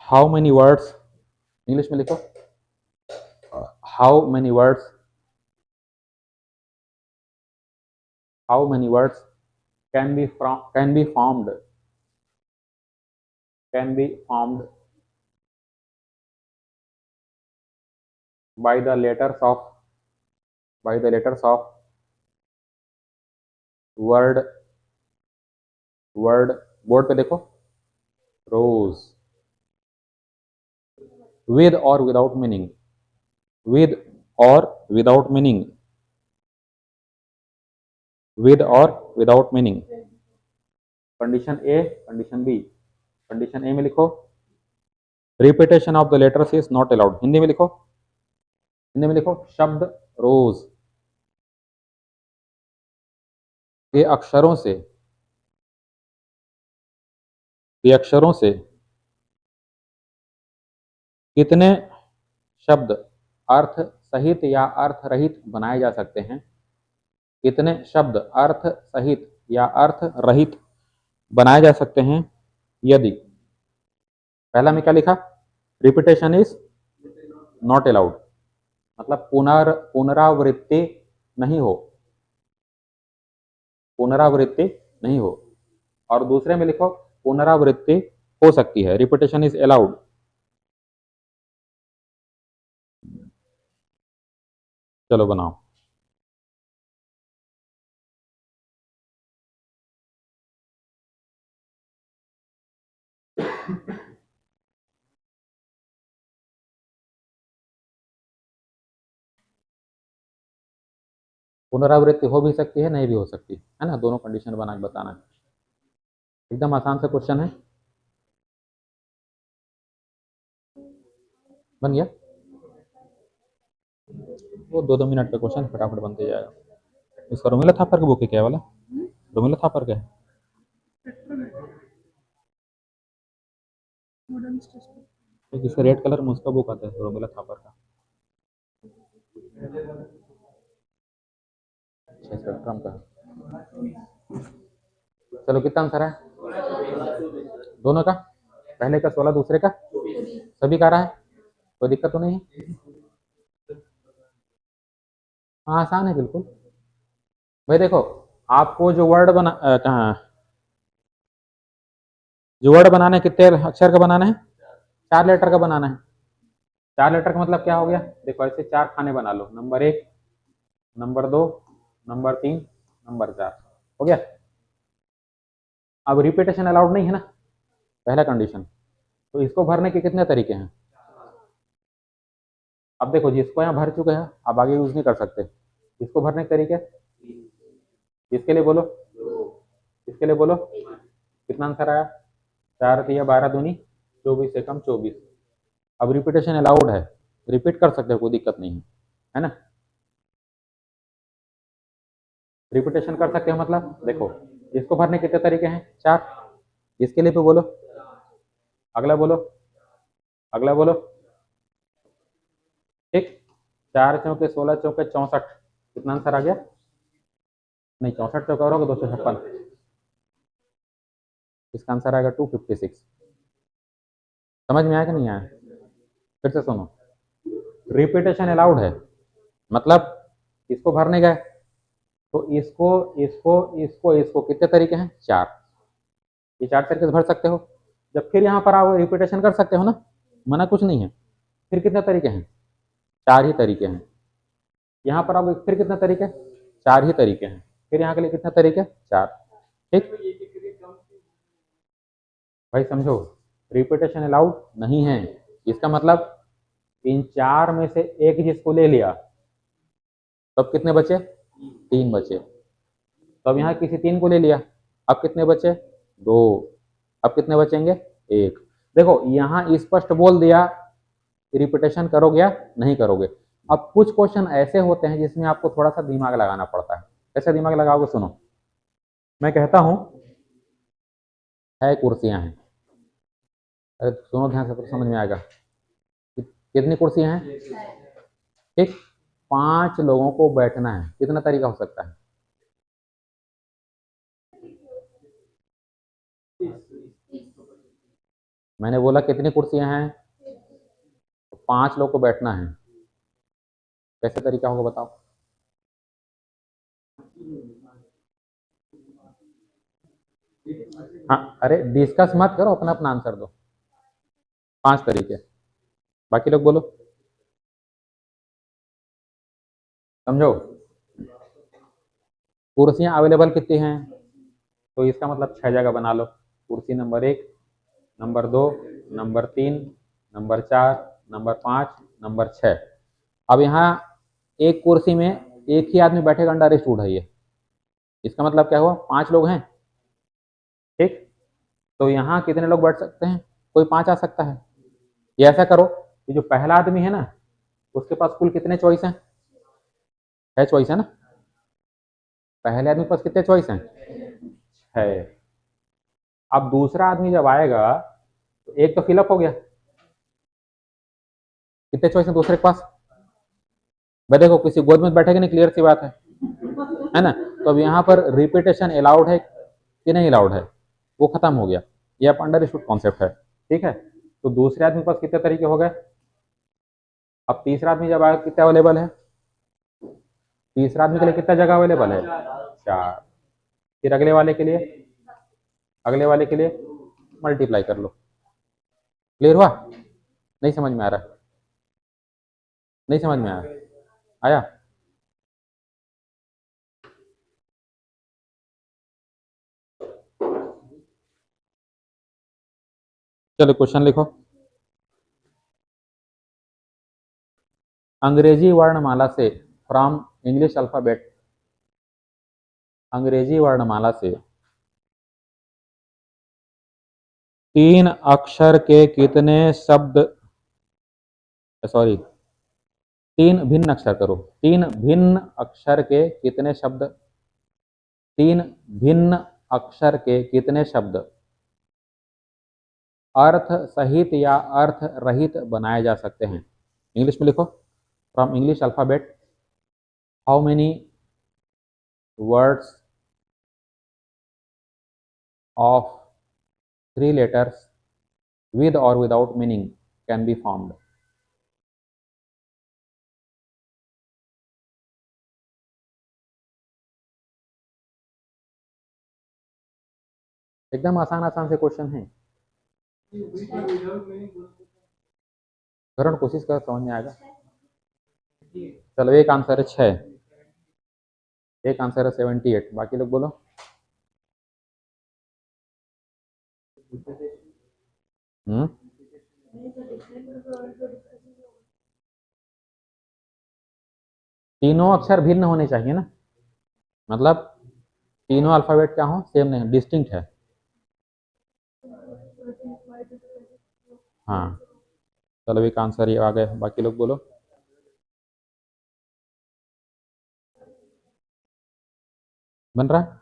हाउ मेनी वर्ड्स, इंग्लिश में लिखो, how many words, how many words can be formed, can be formed by the letters of, by the letters of word, word, board पे देखो, रोज, with or without meaning, with or without meaning, with or without meaning, condition A, condition B, condition A में लिखो repetition of the letters is not allowed, Hindi में लिखो, हिंदी में लिखो शब्द रोज के अक्षरों से, के अक्षरों से कितने शब्द अर्थ सहित या अर्थ रहित बनाए जा सकते हैं, कितने शब्द अर्थ सहित या अर्थ रहित बनाए जा सकते हैं यदि, पहला में क्या लिखा, रिपीटेशन इज नॉट अलाउड, मतलब पुनरावृत्ति नहीं हो, पुनरावृत्ति नहीं हो, और दूसरे में लिखो पुनरावृत्ति हो सकती है, रिपीटेशन इज अलाउड। चलो बनाओ, पुनरावृत्ति हो भी सकती है, नहीं भी हो सकती है ना, दोनों कंडीशन बना के बताना है, एकदम आसान से क्वेश्चन है, बन गया, वो 2-2 मिनट का क्वेश्चन फटाफट बनते जाएगा। इसका रोमिला थापर का बुक है क्या वाला, रोमिला थापर का है, जिसका रेड कलर में उसका बुक आता है रोमिला थापर का, स्पेक्ट्रम का। चलो कितना आंसर है दोनों का, पहले का 16, दूसरे का सभी का रहा है, कोई दिक्कत तो नहीं है, हाँ आसान है बिल्कुल। भाई देखो आपको जो वर्ड बना कहाँ, जो वर्ड बनाना है कितने अक्षर का बनाना है, 4 लेटर का बनाना है, 4 लेटर का मतलब क्या हो गया, देखो ऐसे 4 खाने बना लो, नंबर 1, नंबर 2, नंबर 3, नंबर 4, हो गया। अब रिपीटेशन अलाउड नहीं है ना, पहला कंडीशन, तो इसको भरने के कितने तरीके हैं, अब देखो जिसको यहाँ भर चुके हैं अब आगे यूज नहीं कर सकते, इसको भरने के तरीके, इसके लिए बोलो, इसके लिए बोलो, कितना आंसर आया, 4 दिया 12 दूनी 24 से कम 24, अब रिपीटेशन अलाउड है, रिपीट कर सकते हो, कोई दिक्कत नहीं है ना, रिपीटेशन कर सकते हो, मतलब देखो इसको भरने के कितने तरीके हैं, 4, इसके लिए तो बोलो, अगला बोलो, अगला बोलो, ठीक, 4 चौके 16 चौके 64, कितना आंसर आ गया, नहीं 64 चौके और होगा 256, इसका आंसर आएगा 256, समझ में आया कि नहीं आया, फिर से सुनो, रिपीटेशन अलाउड है, मतलब इसको भरने गए तो इसको इसको इसको इसको कितने तरीके हैं, 4, ये 4 तरीके से भर सकते हो, जब फिर यहाँ पर आओ रिपीटेशन कर सकते हो ना, मना कुछ नहीं है, फिर कितने तरीके हैं, 4 ही तरीके हैं, यहाँ पर आओ फिर कितने तरीके, 4 ही तरीके हैं, फिर यहाँ के लिए कितने तरीके, 4, ठीक, भाई समझो रिपीटेशन अलाउड नहीं है, इसका मतलब इन 4 में से एक जिसको ले लिया तब कितने बचे, 3 बचे, तो अब यहाँ किसी 3 को ले लिया, अब कितने बचे, 2, अब कितने बचेंगे, 1, देखो यहाँ स्पष्ट बोल दिया रिपीटेशन करोगे या नहीं करोगे, अब कुछ क्वेश्चन ऐसे होते हैं जिसमें आपको थोड़ा सा दिमाग लगाना पड़ता है, कैसे दिमाग लगाओगे, सुनो, मैं कहता हूँ 6 कुर्सियां हैं, अरे सुनो ध्यान से तो समझ में आएगा, कितनी कुर्सियां हैं, ठीक, 5 लोगों को बैठना है, कितना तरीका हो सकता है, मैंने बोला कितनी कुर्सियां हैं, तो 5 लोग को बैठना है। कैसे तरीका होगा बताओ। हाँ, अरे डिस्कस मत करो, अपना अपना आंसर दो। 5 तरीके, बाकी लोग बोलो, समझो। कुर्सियां अवेलेबल कितनी हैं, तो इसका मतलब 6 जगह बना लो। कुर्सी number 1, number 2, number 3, number 4, number 5, number 6। अब यहाँ एक कुर्सी में एक ही आदमी बैठेगा, अंडर स्टूड है ये। इसका मतलब क्या हुआ, 5 लोग हैं, ठीक। तो यहाँ कितने लोग बैठ सकते हैं, कोई 5 आ सकता है। ये ऐसा करो कि जो पहला आदमी है ना, उसके पास कुल कितने चॉइस हैं, 6 चॉइस है ना। पहले आदमी के पास कितने चॉइस हैं, 6। अब दूसरा आदमी जब आएगा तो एक तो फिलअप हो गया, कितने चॉइस है दूसरे के पास। भाई देखो, किसी गोद में बैठेगा नहीं, क्लियर सी बात है ना। तो अब यहाँ पर रिपीटेशन अलाउड है कि नहीं अलाउड है, वो खत्म हो गया। ये आप अंडरस्टूड कॉन्सेप्ट है, ठीक है। तो दूसरे आदमी के पास कितने तरीके हो गए। अब तीसरा आदमी जब आया, कितना अवेलेबल है, तीसरा आदमी के लिए कितना जगह अवेलेबल है, 4। फिर अगले वाले के लिए, अगले वाले के लिए मल्टीप्लाई कर लो। क्लियर हुआ, नहीं समझ में आ रहा, नहीं समझ में आया, आया। चलो क्वेश्चन लिखो। अंग्रेजी वर्णमाला से, फ्रॉम इंग्लिश अल्फाबेट, अंग्रेजी वर्णमाला से 3 अक्षर के कितने शब्द, सॉरी, 3 भिन्न अक्षर करो, 3 भिन्न अक्षर के कितने शब्द, 3 भिन्न अक्षर के कितने शब्द अर्थ सहित या अर्थ रहित बनाए जा सकते हैं। इंग्लिश में लिखो, from English alphabet, how many words of 3 letters with or without meaning can be formed। एकदम आसान आसान से क्वेश्चन है, करो कोशिश कर, समझ में आएगा। चलो, एक आंसर है 6, एक आंसर है 78, बाकी लोग बोलो। तीनों अक्षर भिन्न होने चाहिए ना, मतलब तीनों अल्फाबेट क्या हो, सेम नहीं, डिस्टिंक्ट है। हाँ, चलो एक आंसर ये आ गए, बाकी लोग बोलो। बन रहा है,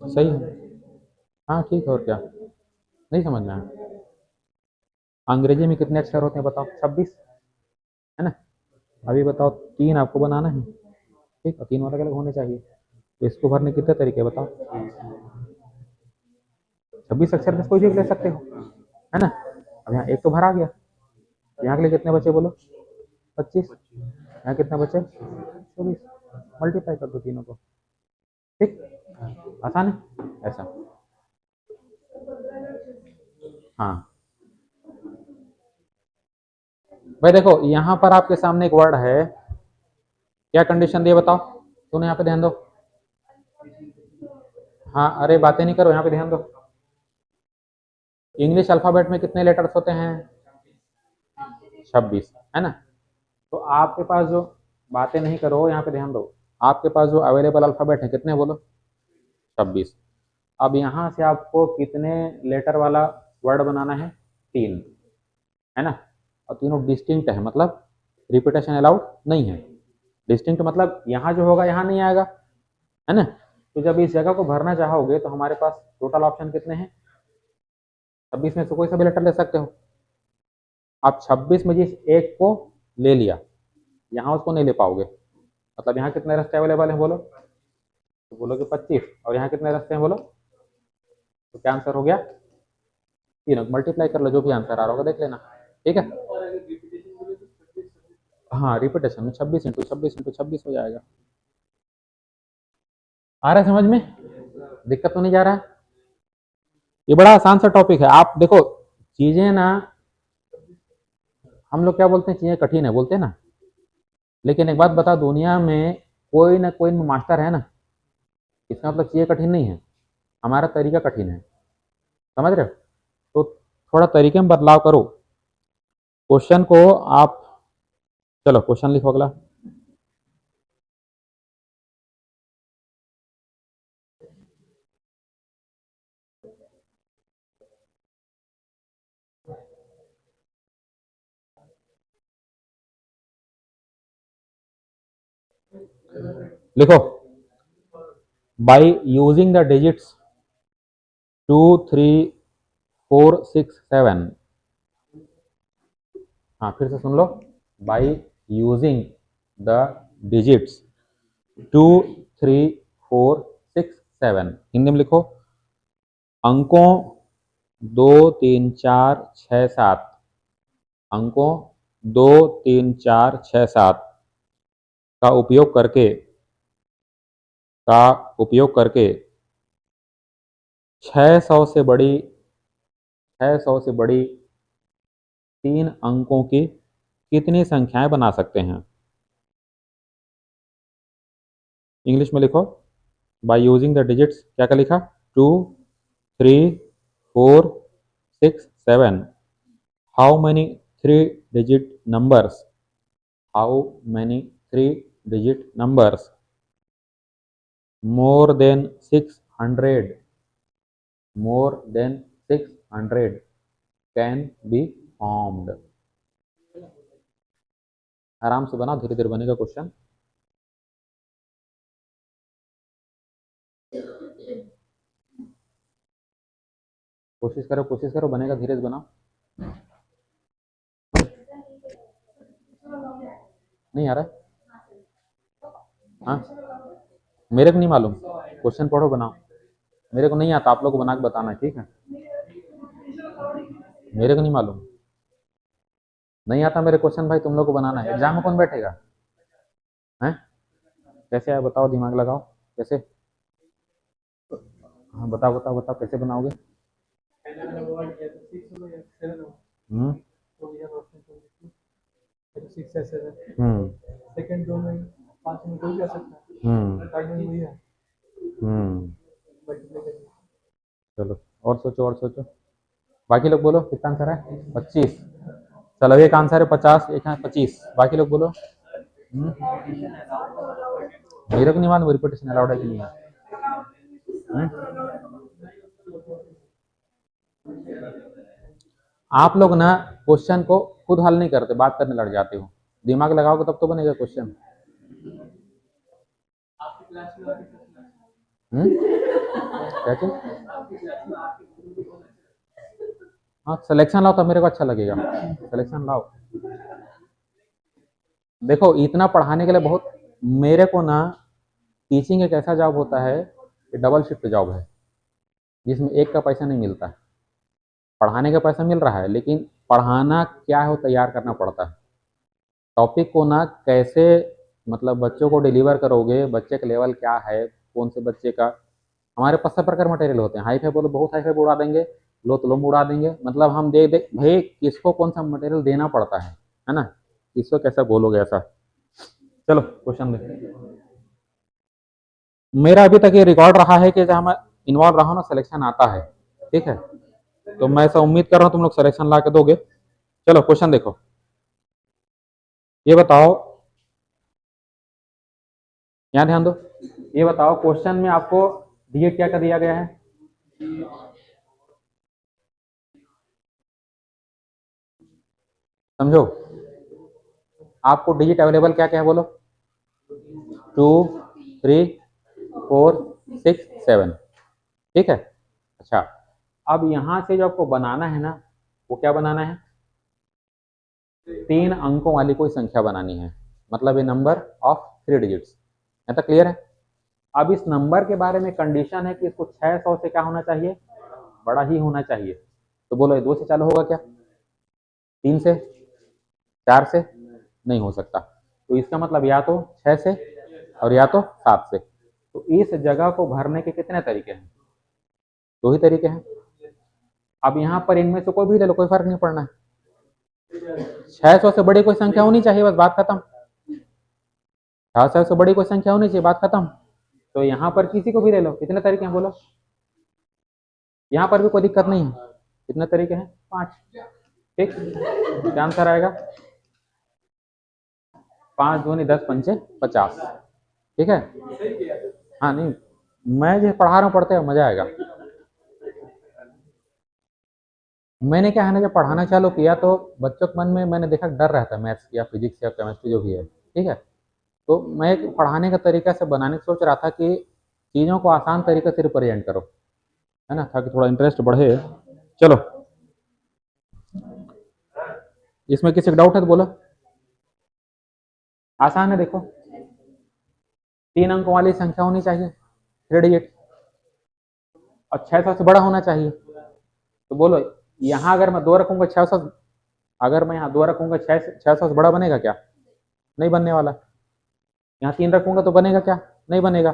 सही है। हाँ ठीक है, और क्या, नहीं समझ में आया। अंग्रेजी में कितने अक्षर होते हैं बताओ, 26 है ना। अभी बताओ, 3 आपको बनाना है, ठीक, और 3 अलग अलग होने चाहिए, तो इसको भरने कितने तरीके बताओ। 26 अक्षर में कोई भी ले सकते हो, है ना। अब यहाँ एक तो भरा गया, यहाँ के लिए कितने बचे बोलो, 25। यहाँ कितने बचे, 24। मल्टीप्लाई कर दो तीनों को, ठीक, आसान है ऐसा। हाँ भाई देखो, यहाँ पर आपके सामने एक वर्ड है, क्या कंडीशन दिए बताओ, सुनो यहाँ पे ध्यान दो। हाँ, अरे बातें नहीं करो, यहाँ पे ध्यान दो। इंग्लिश अल्फाबेट में कितने लेटर्स होते हैं, 26, है ना। तो आपके पास जो, बातें नहीं करो, यहाँ पे ध्यान दो, आपके पास जो अवेलेबल अल्फाबेट है कितने बोलो, 26। अब यहाँ से आपको कितने लेटर वाला वर्ड बनाना है, 3, है ना। और तीनों डिस्टिंक्ट है, मतलब रिपीटेशन अलाउड नहीं है। डिस्टिंक्ट मतलब यहाँ जो होगा यहाँ नहीं आएगा, है ना। तो जब इस जगह को भरना चाहोगे तो हमारे पास टोटल ऑप्शन कितने हैं, 26 में से कोई सा भी लेटर ले सकते हो। आप 26 में जिस एक को ले लिया, यहाँ उसको नहीं ले पाओगे, मतलब यहाँ कितने रास्ते अवेलेबल हैं बोलो, तो बोलोगे 25, और यहाँ कितने रास्ते हैं बोलो, तो क्या आंसर हो गया? 3 मल्टीप्लाई कर लो, जो भी आंसर आ रहा होगा देख लेना, ठीक है। हाँ रिपीटेशन में 26 × 26 × 26 हो जाएगा। आ रहा है समझ में? दिक्कत तो नहीं जा रहा है? ये बड़ा आसान सा टॉपिक है। आप देखो चीजें ना, हम लोग क्या बोलते हैं, चीजें कठिन है बोलते हैं ना, लेकिन एक बात बता, दुनिया में कोई ना कोई मास्टर है ना, इसका मतलब चीजें कठिन नहीं है, हमारा तरीका कठिन है, समझ रहे हो? तो थोड़ा तरीके में बदलाव करो। क्वेश्चन को आप, चलो क्वेश्चन लिखो अगला। लिखो, बाई यूजिंग द डिजिट्स 2 3 4 6 7। हाँ फिर से सुन लो, by using the digits 2 3 4 6 7। Hindi में लिखो, अंकों 2 3 4 6 7, अंकों 2 3 4 6 7 का उपयोग करके 600 से बड़ी 600 से बड़ी 3 अंकों की कितनी संख्याएं बना सकते हैं? इंग्लिश में लिखो, बाय यूजिंग द डिजिट्स, क्या क्या लिखा, 2 3 4 6 7, how many 3 digit numbers, how many 3 digit numbers more than 600, more than 600 can be formed। आराम से बना, धीरे धीरे बनेगा क्वेश्चन। कोशिश करो बनेगा, धीरे से बनाओ। नहीं आ रहा है? हाँ मेरे को नहीं मालूम, क्वेश्चन पढ़ो बनाओ। मेरे को नहीं आता, आप लोग को बना के बताना, ठीक है? मेरे को नहीं मालूम, नहीं आता मेरे क्वेश्चन भाई, तुम लोग को बनाना है। एग्जाम में कौन बैठेगा? हैं? कैसे है बताओ, दिमाग लगाओ, कैसे? हाँ बताओ बताओ बताओ, कैसे बनाओगे? हम्म सेकंड दो में 5 में कोई भी आ सकता है, थर्ड में वही है। चलो और सोचो और सोचो, बाकी लोग बोलो कितना आंसर है? 25। चलो एक आंसर है 50, एक है 25, बाकी लोग बोलो। मेरे को नहीं मालूम रिपीटेशन अलाउड है कि नहीं है। आप लोग ना क्वेश्चन को खुद हल नहीं करते, बात करने लग जाते हो। दिमाग लगाओगे तब तो बनेगा क्वेश्चन। क्या चीज? हाँ सिलेक्शन लाओ तब मेरे को अच्छा लगेगा, सिलेक्शन लाओ। देखो इतना पढ़ाने के लिए बहुत, मेरे को ना टीचिंग एक ऐसा जॉब होता है कि डबल शिफ्ट जॉब है, जिसमें एक का पैसा नहीं मिलता है। पढ़ाने का पैसा मिल रहा है, लेकिन पढ़ाना क्या है वो तैयार करना पड़ता है। टॉपिक को ना कैसे, मतलब बच्चों को डिलीवर करोगे, बच्चे का लेवल क्या है, कौन से बच्चे का। हमारे पास सब प्रकार मटेरियल होते हैं, हाई फाई बोलो बहुत हाई फाई उड़ा देंगे, लो तो लो उड़ा देंगे, मतलब हम देख देख भाई किसको कौन सा मटेरियल देना पड़ता है ना, किसको कैसा बोलोगे ऐसा। चलो क्वेश्चन देखते। मेरा अभी तक ये रिकॉर्ड रहा है कि जहाँ मैं इन्वॉल्व रहा हूँ ना, सिलेक्शन आता है, ठीक है? तो मैं ऐसा उम्मीद कर रहा हूँ तुम लोग सिलेक्शन ला के दोगे। चलो क्वेश्चन देखो, ये बताओ, यहाँ ध्यान दो, ये बताओ क्वेश्चन में आपको डिजिट क्या कर दिया गया है? समझो, आपको डिजिट अवेलेबल क्या क्या है बोलो? 2 3 4 6 7, ठीक है? अच्छा, अब यहां से जो आपको बनाना है ना, वो क्या बनाना है? 3 अंकों वाली कोई संख्या बनानी है, मतलब ये नंबर ऑफ 3 डिजिट्स। ऐसा क्लियर है? अब इस नंबर के बारे में कंडीशन है कि इसको 600 से क्या होना चाहिए? बड़ा ही होना चाहिए। तो बोलो ये 2 से चालू होगा क्या, 3 से, 4 से, नहीं हो सकता। तो इसका मतलब या तो 6 से और या तो 7 से। तो इस जगह को भरने के कितने तरीके हैं, 2 ही तरीके हैं। अब यहाँ पर इनमें से कोई भी ले लो, कोई फर्क नहीं पड़ना है। 600 से बड़ी कोई संख्या होनी चाहिए, बस बात खत्म। 600 से बड़ी कोई संख्या होनी चाहिए, बात खत्म। तो यहाँ पर किसी को भी ले लो, कितने तरीके हैं बोलो। यहाँ पर भी कोई दिक्कत नहीं है, कितने तरीके हैं, 5। ठीक, क्या आंसर आएगा, 5 दूनी 10 पंचे 50। ठीक है, हाँ नहीं, मैं जो पढ़ा रहा हूँ पढ़ते हैं मजा आएगा। मैंने क्या है ना, जब पढ़ाना चालू किया तो बच्चों के मन में मैंने देखा डर रहता है मैथ्स या फिजिक्स या केमिस्ट्री जो भी है। ठीक है, तो मैं एक पढ़ाने का तरीका से बनाने की सोच रहा था कि चीज़ों को आसान तरीके से रिप्रेजेंट करो, है ना, ताकि थोड़ा इंटरेस्ट बढ़े। चलो, इसमें किसी का डाउट है तो बोलो। आसान है, देखो 3 अंकों वाली संख्या होनी चाहिए, 3 डिजिट, और 600 से बड़ा होना चाहिए। तो बोलो यहाँ अगर मैं 2 रखूंगा 600, अगर मैं यहाँ 2 रखूंगा 600 से बड़ा बनेगा क्या, नहीं बनने वाला। यहाँ 3 रखूंगा तो बनेगा क्या, नहीं बनेगा।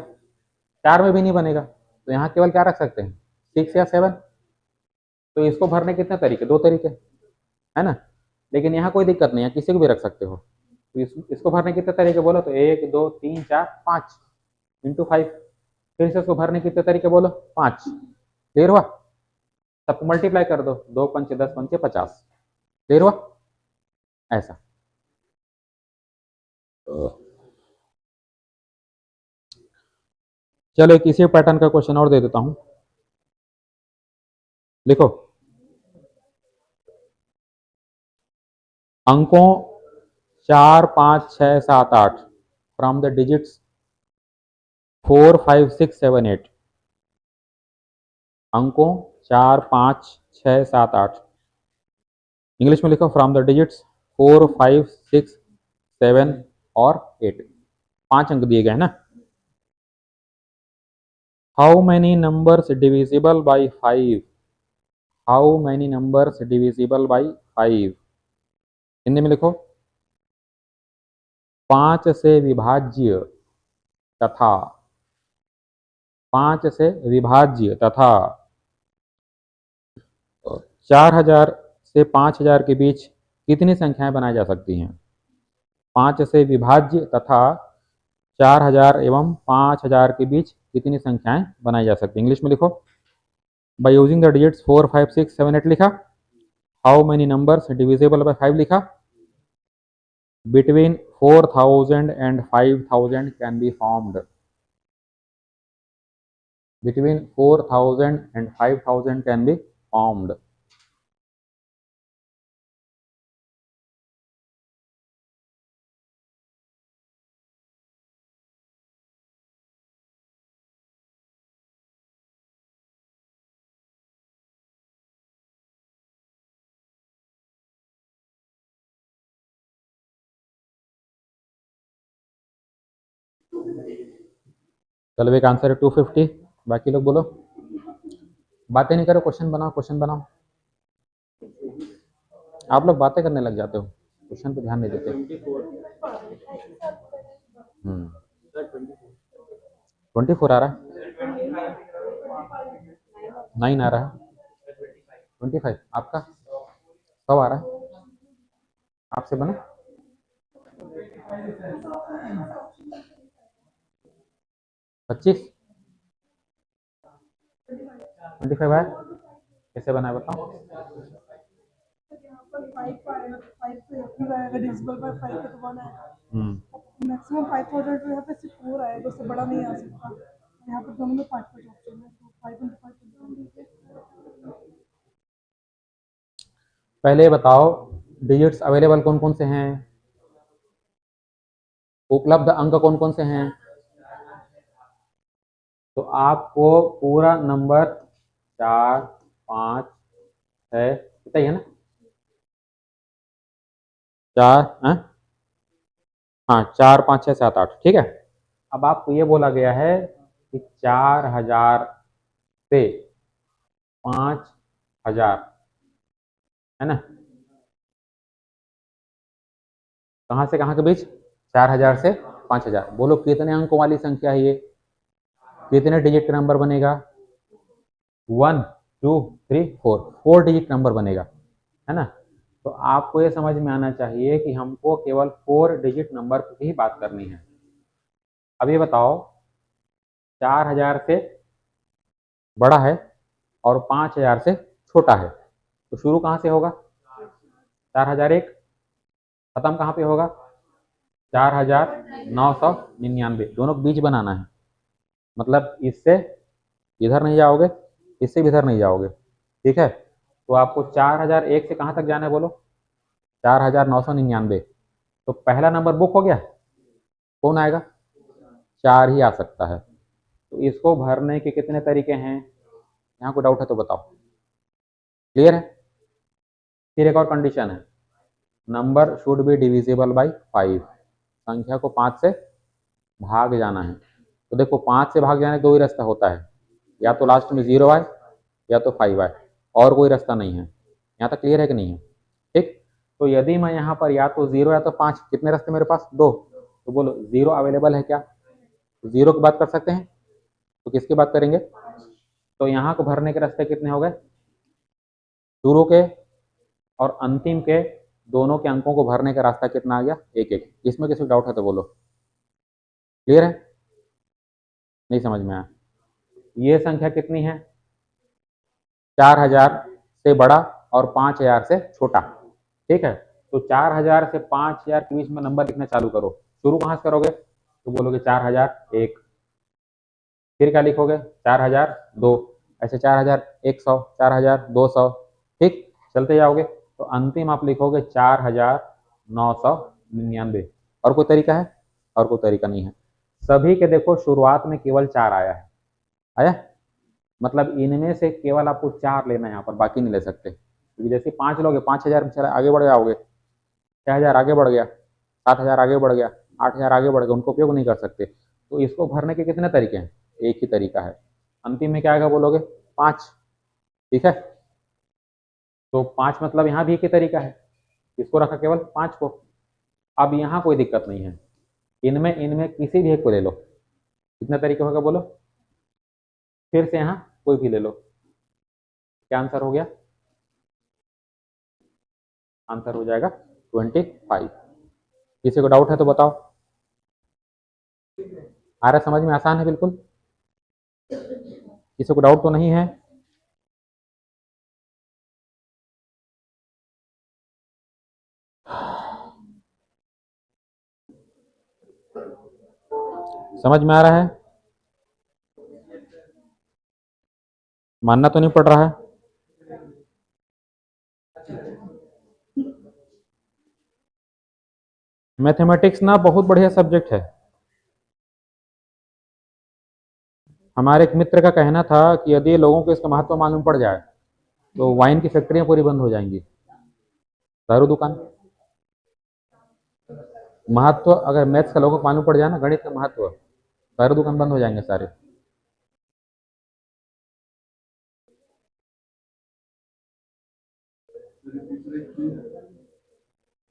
4 में भी नहीं बनेगा। तो यहाँ केवल क्या रख सकते हैं, 6 या 7। तो इसको भरने कितने तरीके, 2 तरीके, है ना। लेकिन यहाँ कोई दिक्कत नहीं है, किसी को भी रख सकते हो। तो इसको भरने कितने तरीके बोलो, तो 1 2 3 4 5 इंटू 5। फिर से इसको भरने कितने तरीके बोलो, 5। क्लियर हुआ, सबको मल्टीप्लाई कर दो, 2 पंचे 10 पंचे 50। क्लियर हुआ, ऐसा। चलो एक इसी पैटर्न का क्वेश्चन और दे देता हूं, लिखो। अंकों 4 5 6 7 8 फ्रॉम द डिजिट्स 4 5 6 7 8। अंकों 4 5 6 7 8, इंग्लिश में लिखो फ्रॉम द डिजिट्स 4 5 6 7 और 8। 5 अंक दिए गए हैं ना। How many numbers divisible by 5, how many numbers divisible by 5। Hindi में लिखो, 5 से विभाज्य तथा 5 से विभाज्य तथा 4000 से 5000 के बीच कितनी संख्याएं बनाई जा सकती हैं। 5 से विभाज्य तथा 4000 एवं 5000 के बीच कितनी संख्याएं बनाई जा सकती हैं। इंग्लिश में लिखो, बाय यूजिंग द डिजिट्स 4 5 6 7 8 लिखा। How many numbers divisible by 5 लिखा। Between 4000 and 5000 can be formed, between 4000 and 5000 can be formed. चलो एक आंसर है 250, बाकी लोग बोलो, बातें नहीं करो, क्वेश्चन बनाओ, क्वेश्चन बनाओ। आप लोग बातें करने लग जाते हो, क्वेश्चन पे ध्यान नहीं देते। 24 आ रहा है, 9 आ रहा है, 25 आपका, 100 आ रहा है, आपसे बना 25, 25 है, कैसे बना है बताओ। मैक्सिमम 5000 तो यहाँ पे सिर्फ 4 आएगा, उससे बड़ा नहीं आ सकता। यहाँ पर दोनों में 5 ऑप्शन है, तो 5 into 5 पहले बताओ डिजिट्स अवेलेबल कौन कौन से हैं, उपलब्ध अंक कौन कौन से हैं। तो आपको पूरा नंबर 4 5 6 इतना ही है ना, 4 हाँ 4 5 6 7 8, ठीक है। अब आपको ये बोला गया है कि 4000 से 5,000, है ना। कहाँ से कहाँ के बीच? 4,000 से 5,000। बोलो कितने अंकों वाली संख्या है ये? कितने डिजिट का नंबर बनेगा? 1 2 3 4, 4 डिजिट नंबर बनेगा, है ना। तो आपको ये समझ में आना चाहिए कि हमको केवल 4 डिजिट नंबर की ही बात करनी है। अब ये बताओ, 4,000 से बड़ा है और 5,000 से छोटा है, तो शुरू कहाँ से होगा? 4,001। खत्म कहाँ पे होगा? 4,999। दोनों को बीच बनाना है, मतलब इससे इधर नहीं जाओगे, इससे भी इधर नहीं जाओगे, ठीक है। तो आपको 4,001 से कहाँ तक जाना है बोलो? 4,999। तो पहला नंबर बुक हो गया, कौन आएगा? 4 ही आ सकता है। तो इसको भरने के कितने तरीके हैं? यहाँ कोई डाउट है तो बताओ। क्लियर है? फिर एक और कंडीशन है, number should be divisible by 5। संख्या को 5 से भाग जाना है। तो देखो 5 से भाग जाने का दो ही रास्ता होता है, या तो लास्ट में 0 आए या तो 5 आए, और कोई रास्ता नहीं है। यहाँ तक क्लियर है कि नहीं है? ठीक। तो यदि मैं यहाँ पर या तो 0 या तो 5, कितने रास्ते मेरे पास? 2। तो बोलो 0 अवेलेबल है क्या? तो 0 की बात कर सकते हैं, तो किसकी बात करेंगे? तो यहाँ को भरने के रास्ते कितने हो गए? शुरू के और अंतिम के दोनों के अंकों को भरने का रास्ता कितना आ गया? 1 1। इसमें किसी डाउट है तो बोलो। क्लियर है? नहीं समझ में आया? ये संख्या कितनी है? 4,000 से बड़ा और 5,000 से छोटा, ठीक है। तो 4,000 से 5,000 के बीच में नंबर लिखना चालू करो। शुरू कहाँ से करोगे? तो बोलोगे 4,001। फिर क्या लिखोगे? 4,002। ऐसे 4,100, 4,200, ठीक, चलते जाओगे। तो अंतिम आप लिखोगे 4,999। और कोई तरीका है? और कोई तरीका नहीं है। सभी के देखो शुरुआत में केवल 4 आया है, आया, मतलब इनमें से केवल आपको 4 लेना है यहाँ पर, बाकी नहीं ले सकते। क्योंकि जैसे 5 लोगे, 5,000 में चला आगे बढ़ जाओगे, 6,000 आगे बढ़ गया, 7,000 आगे बढ़ गया, 8,000 आगे बढ़ गया, उनको उपयोग नहीं कर सकते। तो इसको भरने के कितने तरीके हैं? एक ही तरीका है। अंतिम में क्या आएगा बोलोगे? 5, ठीक है। तो 5 मतलब यहाँ भी एक ही तरीका है, इसको रखा केवल 5 को। अब यहाँ कोई दिक्कत नहीं है, इनमें इनमें किसी भी एक को ले लो। कितने तरीके होगा बोलो? फिर से यहाँ कोई भी ले लो। क्या आंसर हो गया? आंसर हो जाएगा 25। किसी को डाउट है तो बताओ। आ रहा समझ में? आसान है बिल्कुल। किसी को डाउट तो नहीं है? समझ में आ रहा है? मानना तो नहीं पड़ रहा है? मैथमेटिक्स ना बहुत बढ़िया सब्जेक्ट है। हमारे एक मित्र का कहना था कि यदि लोगों को इसका महत्व मालूम पड़ जाए तो वाइन की फैक्ट्रियां पूरी बंद हो जाएंगी, दारू दुकान। महत्व अगर मैथ्स का लोगों को मालूम पड़ जाए ना, गणित का महत्व, दारू दुकान बंद हो जाएंगे सारे।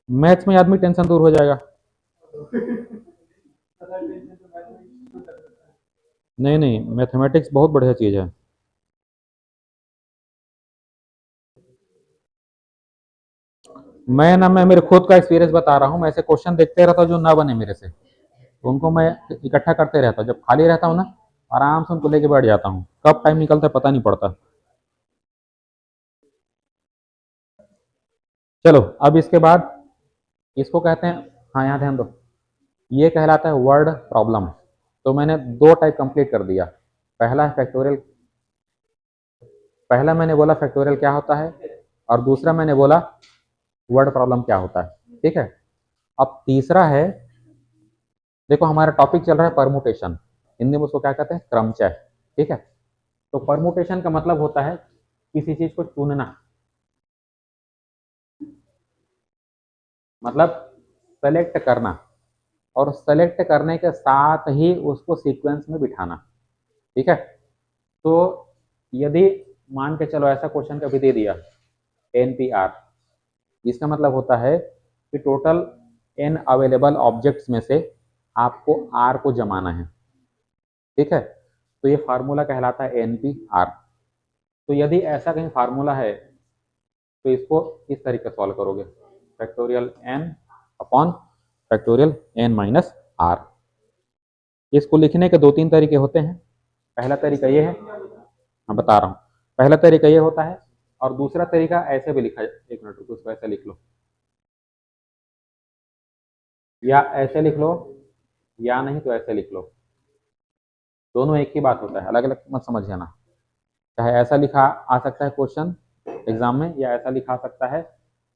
मैथ्स में आदमी टेंशन दूर हो जाएगा। नहीं नहीं, मैथमेटिक्स बहुत बढ़िया चीज़ है। मैं मेरे खुद का एक्सपीरियंस बता रहा हूँ। मैं ऐसे क्वेश्चन देखते रहता हूँ जो ना बने मेरे से, तो उनको मैं इकट्ठा करते रहता हूँ। जब खाली रहता हूँ ना, आराम से उनको लेके बैठ जाता हूँ। कब टाइम निकलता है पता नहीं पड़ता। चलो अब इसके बाद इसको कहते हैं, हाँ यहाँ ध्यान दो, ये कहलाता है वर्ड प्रॉब्लम। तो मैंने 2 टाइप कंप्लीट कर दिया। पहला है फैक्टोरियल, पहला मैंने बोला फैक्टोरियल क्या होता है, और दूसरा मैंने बोला वर्ड प्रॉब्लम क्या होता है, ठीक है। अब तीसरा है, देखो हमारा टॉपिक चल रहा है परमुटेशन, हिंदी में उसको क्या कहते हैं? क्रमचय, ठीक है। तो परमुटेशन का मतलब होता है किसी चीज को चुनना, मतलब सेलेक्ट करना, और सेलेक्ट करने के साथ ही उसको सीक्वेंस में बिठाना, ठीक है। तो यदि मान के चलो ऐसा क्वेश्चन कभी दे दिया NP-R, इसका मतलब होता है कि टोटल n अवेलेबल ऑब्जेक्ट्स में से आपको R को जमाना है, ठीक है। तो ये फार्मूला कहलाता है NP-R। तो यदि ऐसा कहीं फार्मूला है तो इसको इस तरीके सॉल्व करोगे, factorial n upon factorial n minus r। इसको लिखने के दो तीन तरीके होते हैं। पहला तरीका ये है, मैं बता रहा हूँ, पहला तरीका ये होता है, और दूसरा तरीका ऐसे भी लिखा, एक मिनट रुको, इसको ऐसे लिख लो, या ऐसे लिख लो, या नहीं तो ऐसे लिख लो, दोनों एक ही बात होता है, अलग अलग मत समझ जाना। चाहे ऐसा लिखा आ सकता है क्वेश्चन एग्जाम में, या ऐसा लिखा सकता है।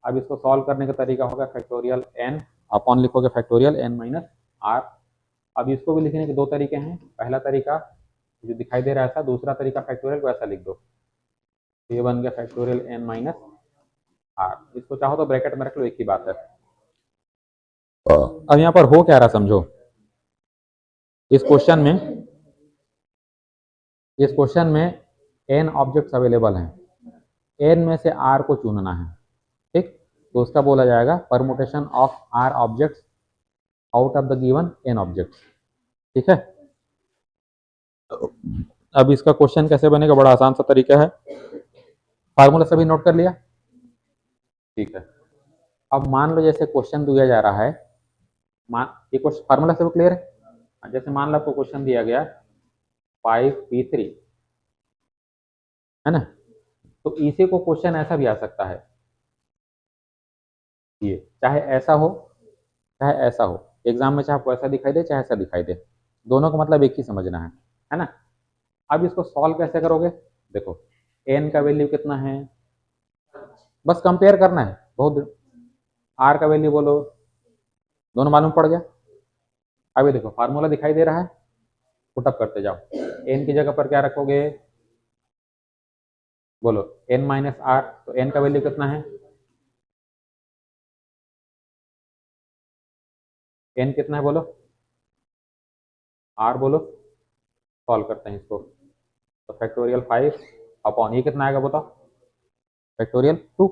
अब इसको सॉल्व करने का तरीका होगा फैक्टोरियल n अपॉन लिखोगे फैक्टोरियल n माइनस r। अब इसको भी लिखने के दो तरीके हैं, पहला तरीका जो दिखाई दे रहा है ऐसा, दूसरा तरीका फैक्टोरियल को ऐसा लिख दो, तो ये बन गया फैक्टोरियल n माइनस r। इसको चाहो तो ब्रैकेट में रख लो, एक ही बात है। अब यहाँ पर हो क्या रहा समझो, इस क्वेश्चन में n ऑब्जेक्ट्स अवेलेबल हैं, n में से r को चुनना है, ठीक। तो उसका बोला जाएगा permutation of r objects out of the given n objects, ठीक है। अब इसका क्वेश्चन कैसे बनेगा, बड़ा आसान सा तरीका है। फार्मूला सभी नोट कर लिया, ठीक है। अब मान लो जैसे क्वेश्चन दिया जा रहा है, मान ये क्वेश्चन फार्मूला से क्लियर है। जैसे मान लो आपको क्वेश्चन दिया गया 5p3, है ना, तो इसी को क्वेश्चन ऐसा भी आ सकता है, ये चाहे ऐसा हो चाहे ऐसा हो, एग्जाम में चाहे आपको ऐसा दिखाई दे चाहे ऐसा दिखाई दे, दोनों का मतलब एक ही समझना है ना। अब इसको सॉल्व कैसे करोगे, देखो n का वैल्यू कितना है, बस कंपेयर करना है, बहुत, r का वैल्यू बोलो, दोनों मालूम पड़ गया। अभी देखो फार्मूला दिखाई दे रहा है, पुटअप करते जाओ, n की जगह पर क्या रखोगे, बोलो n माइनस r, तो n का वैल्यू कितना है, n कितना है बोलो, r बोलो, सॉल्व करते हैं इसको। तो फैक्टोरियल 5 अपॉन ये कितना आएगा बताओ, फैक्टोरियल 2,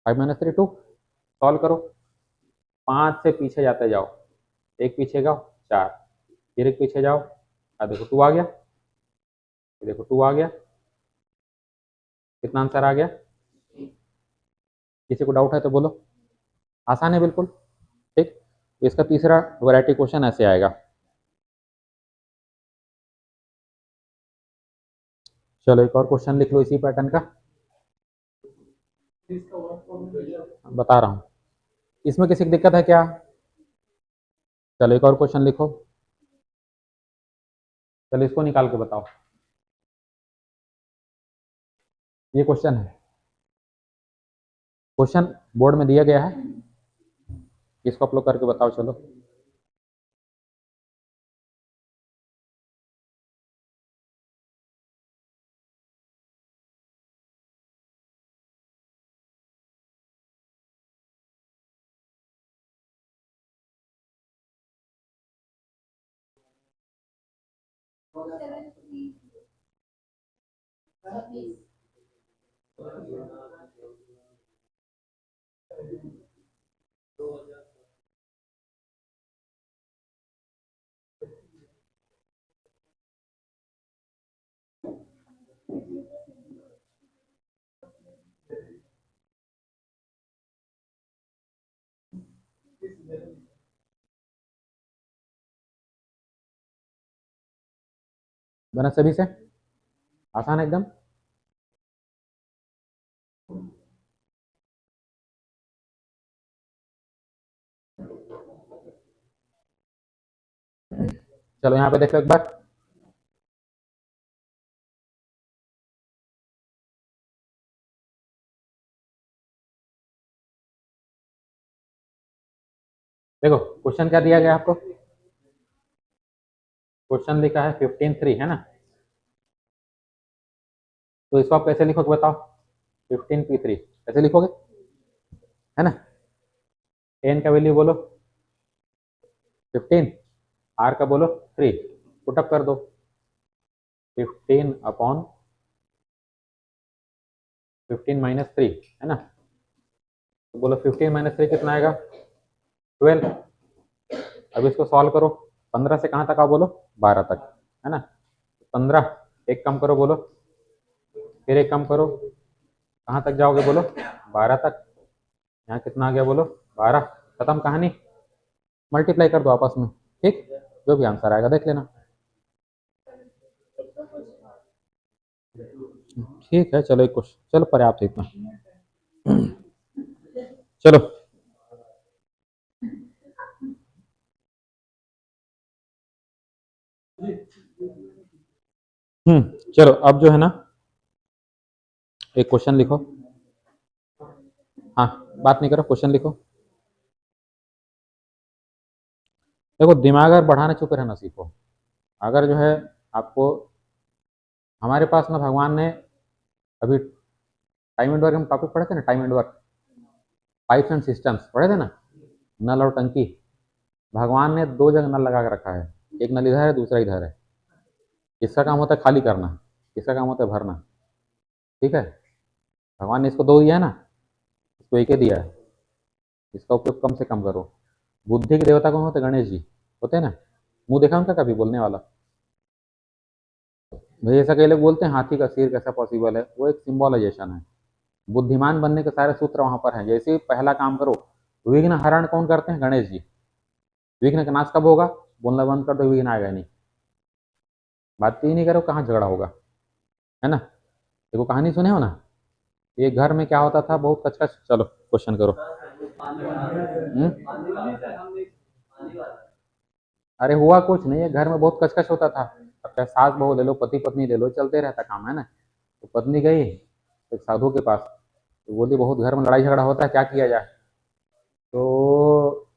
5 माइनस 3 2, सॉल्व करो। 5 से पीछे जाते जाओ, एक पीछे जाओ 4, फिर एक पीछे जाओ, देखो 2 आ गया, देखो 2 आ गया, कितना आंसर आ गया। किसी को डाउट है तो बोलो, आसान है बिल्कुल, ठीक। तो इसका तीसरा वैरायटी क्वेश्चन ऐसे आएगा, चलो एक और क्वेश्चन लिख लो इसी पैटर्न का, बता रहा हूँ, इसमें किसी की दिक्कत है क्या, चलो एक और क्वेश्चन लिखो, चलो इसको निकाल के बताओ, ये क्वेश्चन है, क्वेश्चन बोर्ड में दिया गया है, इसको आप लोग करके बताओ चलो। बना सभी से, आसान है एकदम। चलो यहाँ पे देखो एक बार, देखो क्वेश्चन क्या दिया गया आपको, क्वेश्चन लिखा है 15 3, है ना, तो इसको आप कैसे लिखोगे बताओ, 15p3 कैसे लिखोगे, है ना, n का वैल्यू बोलो 15, r का बोलो 3, पुटअप कर दो, 15 अपॉन 15 - 3 है ना। तो बोलो 15 - 3 कितना आएगा? 12। अब इसको सॉल्व करो। 15 से कहाँ तक आओ बोलो? 12 तक, है ना। 15, एक कम करो बोलो, फिर एक कम करो, कहाँ तक जाओगे बोलो? 12 तक। यहाँ कितना आ गया बोलो? 12। खत्म कहानी। मल्टीप्लाई कर दो आपस में, ठीक। जो भी आंसर आएगा देख लेना। ठीक है, चलो एक क्वेश्चन, चलो पर्याप्त है इतना। चलो चलो अब जो है ना, एक क्वेश्चन लिखो। हाँ, बात नहीं करो, क्वेश्चन लिखो। देखो, दिमाग अगर बढ़ाना चुप रहना सीखो। अगर जो है आपको, हमारे पास ना भगवान ने अभी टाइम एंड वर्क हम टॉपिक पढ़े थे ना, time and work, pipes and systems पढ़े थे ना, नल और टंकी। भगवान ने दो जगह नल लगा के रखा है, एक नल इधर है, दूसरा इधर है। इसका काम होता है खाली करना, इसका काम होता है भरना, ठीक है। भगवान ने इसको दो दिया है ना, इसको एक ही दिया है। इसका उपयोग कम से कम करो। बुद्धि के देवता कौन होते? गणेश जी होते हैं ना। मुंह देखा उनका कभी बोलने वाला? भाई ऐसा कई लोग बोलते हैं हाथी का सिर कैसा पॉसिबल है, वो एक सिंबॉलाइजेशन है। बुद्धिमान बनने के सारे सूत्र वहां पर हैं। जैसे ही पहला काम करो, विघ्न हरण कौन करते हैं? गणेश जी। विघ्न का नाश कब होगा? बोलना बंद कर दो, विघ्न आएगा नहीं। बात ही नहीं करो, कहाँ झगड़ा होगा, है ना। देखो कहानी सुने हो ना, एक घर में क्या होता था, बहुत कचकच। चलो क्वेश्चन करो। अरे हुआ कुछ नहीं है, घर में बहुत कचकच होता था। अब चाहे सास बहू ले लो, पति पत्नी ले लो, चलते रहता काम, है ना। तो पत्नी गई एक साधु के पास, तो बोली बहुत घर में लड़ाई झगड़ा होता है, क्या किया जाए। तो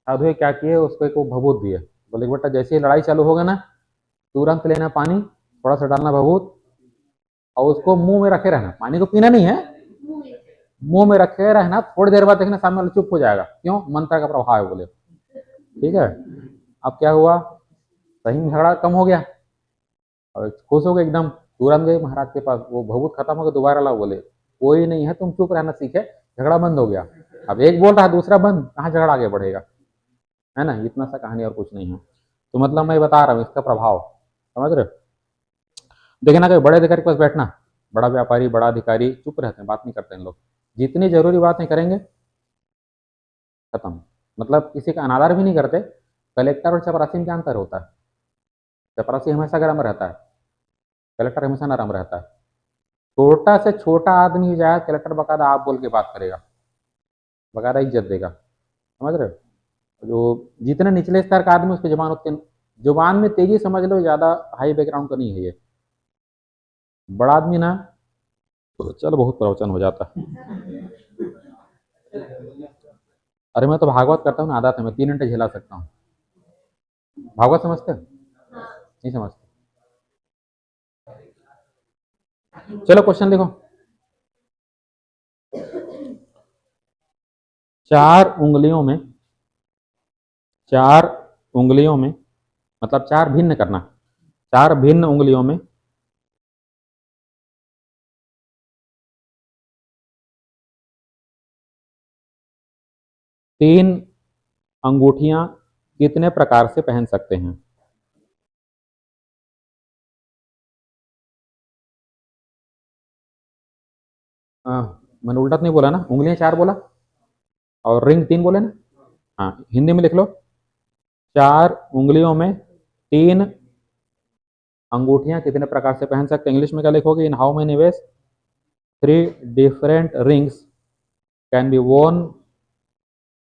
साधु ने क्या किए, उसको एक वो भभूत दिए। बोले बेटा जैसे ही लड़ाई चालू होगा ना, तुरंत लेना पानी, थोड़ा सा डालना भभूत, और उसको मुंह में रखे रहना। पानी को पीना नहीं है, मुंह में रखे रहना। थोड़ी देर बाद देखना सामने वाला चुप हो जाएगा। क्यों? मंत्र का प्रभाव है बोले, ठीक है। अब क्या हुआ, सही में झगड़ा कम हो गया और खुश हो गए एकदम। तुरंत गए महाराज के पास, वो भभूत खत्म हो गया, दोबारा लाओ। बोले कोई नहीं है, तुम चुप रहना सीखे, झगड़ा बंद हो गया। अब एक बोल रहा है, दूसरा बंद, कहाँ झगड़ा आगे बढ़ेगा, है ना। इतना सा कहानी, और कुछ नहीं है। तो मतलब मैं बता रहा हूँ इसका प्रभाव, समझ रहे हो। देखना ना, कहीं बड़े अधिकारी के पास बैठना, बड़ा व्यापारी, बड़ा अधिकारी चुप रहते हैं, बात नहीं करते हैं लोग। जितनी जरूरी बात नहीं करेंगे, खत्म। मतलब किसी का अनादर भी नहीं करते। कलेक्टर और चपरासी में क्या अंतर होता है? चपरासी हमेशा गर्म रहता है, कलेक्टर हमेशा नरम रहता है। छोटा से छोटा आदमी जाए, कलेक्टर बकायदा आप बोल के बात करेगा, बकायदा इज्जत देगा, समझ रहे हो। जो जितने निचले स्तर का आदमी, उसकी जुबान उतनी, जुबान में तेजी समझ लो, ज्यादा हाई बैकग्राउंड का नहीं है ये। बड़ा आदमी ना, तो चलो बहुत प्रवचन हो जाता है। अरे मैं तो भागवत करता हूँ ना, आदत है, मैं 3 घंटे झेला सकता हूँ। भागवत समझते हो? नहीं समझते? चलो क्वेश्चन देखो। चार उंगलियों में, चार उंगलियों में, मतलब चार भिन्न करना, चार भिन्न उंगलियों में तीन अंगूठियां कितने प्रकार से पहन सकते हैं? मैंने उल्टा तो नहीं बोला ना, उंगलियां चार बोला और रिंग 3 बोले ना। हाँ, हिंदी में लिख लो। चार उंगलियों में तीन अंगूठियां कितने प्रकार से पहन सकते हैं? इंग्लिश में क्या लिखोगे? इन how many ways 3 different rings can be वोन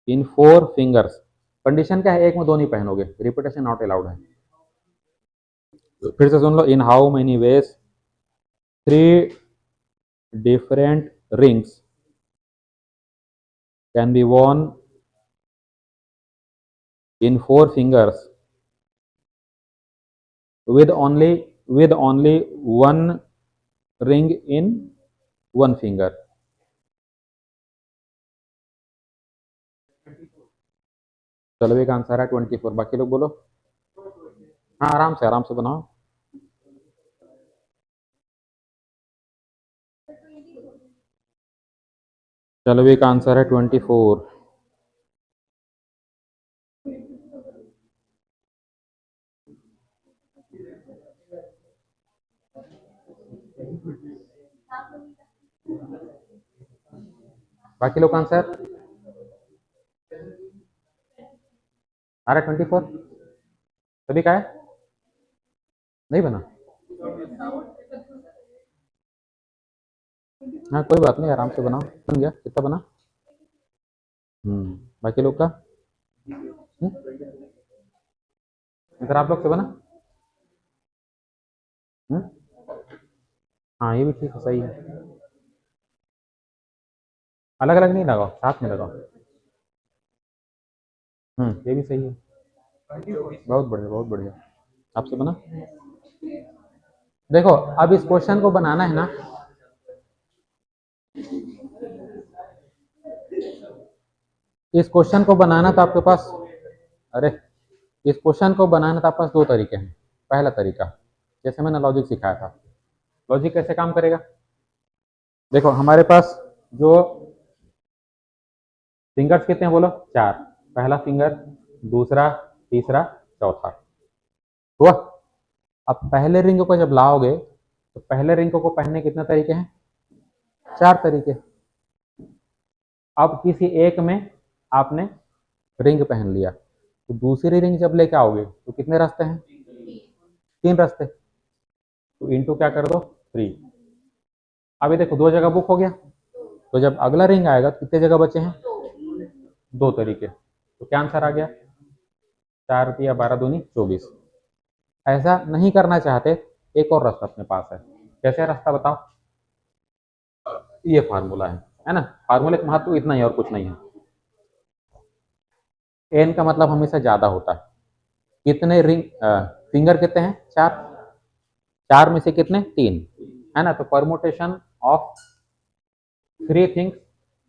इन 4 फिंगर्स। कंडीशन क्या है? एक में दो नहीं पहनोगे, रिपीटेशन नॉट अलाउड है। फिर से सुन लो, in how many ways 3 different rings can be won in 4 fingers with only one ring in one finger। चलो एक आंसर है 24, बाकी लोग बोलो। हाँ, आराम से बनाओ। चलो भी का आंसर है 24। बाकी लोग का आंसर आ रहा है 24। सभी का है, नहीं बना? हाँ कोई बात नहीं, आराम से बनाओ। बन गया? कितना बना? बाकी लोग का? इधर आप लोग से बना? हम्म हाँ ये भी ठीक है, सही है। अलग अलग नहीं लगाओ, साथ में लगाओ। ये भी सही है। बहुत बढ़िया, बहुत बढ़िया। आपसे बना? देखो अब इस क्वेश्चन को बनाना है ना, इस क्वेश्चन को बनाना तो आपके पास, अरे इस क्वेश्चन को बनाना तो आपके पास दो तरीके हैं। पहला तरीका, जैसे मैंने लॉजिक सिखाया था, लॉजिक कैसे काम करेगा? देखो हमारे पास जो फिंगर्स कितने हैं बोलो? चार। पहला फिंगर, दूसरा, तीसरा, चौथा। हुआ? अब पहले रिंग को जब लाओगे तो पहले रिंग को पहनने कितने तरीके हैं? चार तरीके। अब किसी एक में आपने रिंग पहन लिया, तो दूसरी रिंग जब लेके आओगे तो कितने रास्ते हैं? तीन रास्ते। तो इनटू क्या कर दो? 3। अभी देखो दो जगह बुक हो गया, तो जब अगला रिंग आएगा तो कितने जगह बचे हैं? दो तरीके। तो क्या आंसर आ गया? 4×12=24। ऐसा नहीं करना चाहते, एक और रास्ता अपने पास है। कैसे रास्ता बताओ? ये फार्मूला है ना? फार्मूले का महत्व इतना ही और कुछ नहीं है। एन का मतलब हमेशा ज्यादा होता है। कितने रिंग फिंगर कितने हैं? चार। चार में से कितने? तीन, है ना? तो permutation of 3 things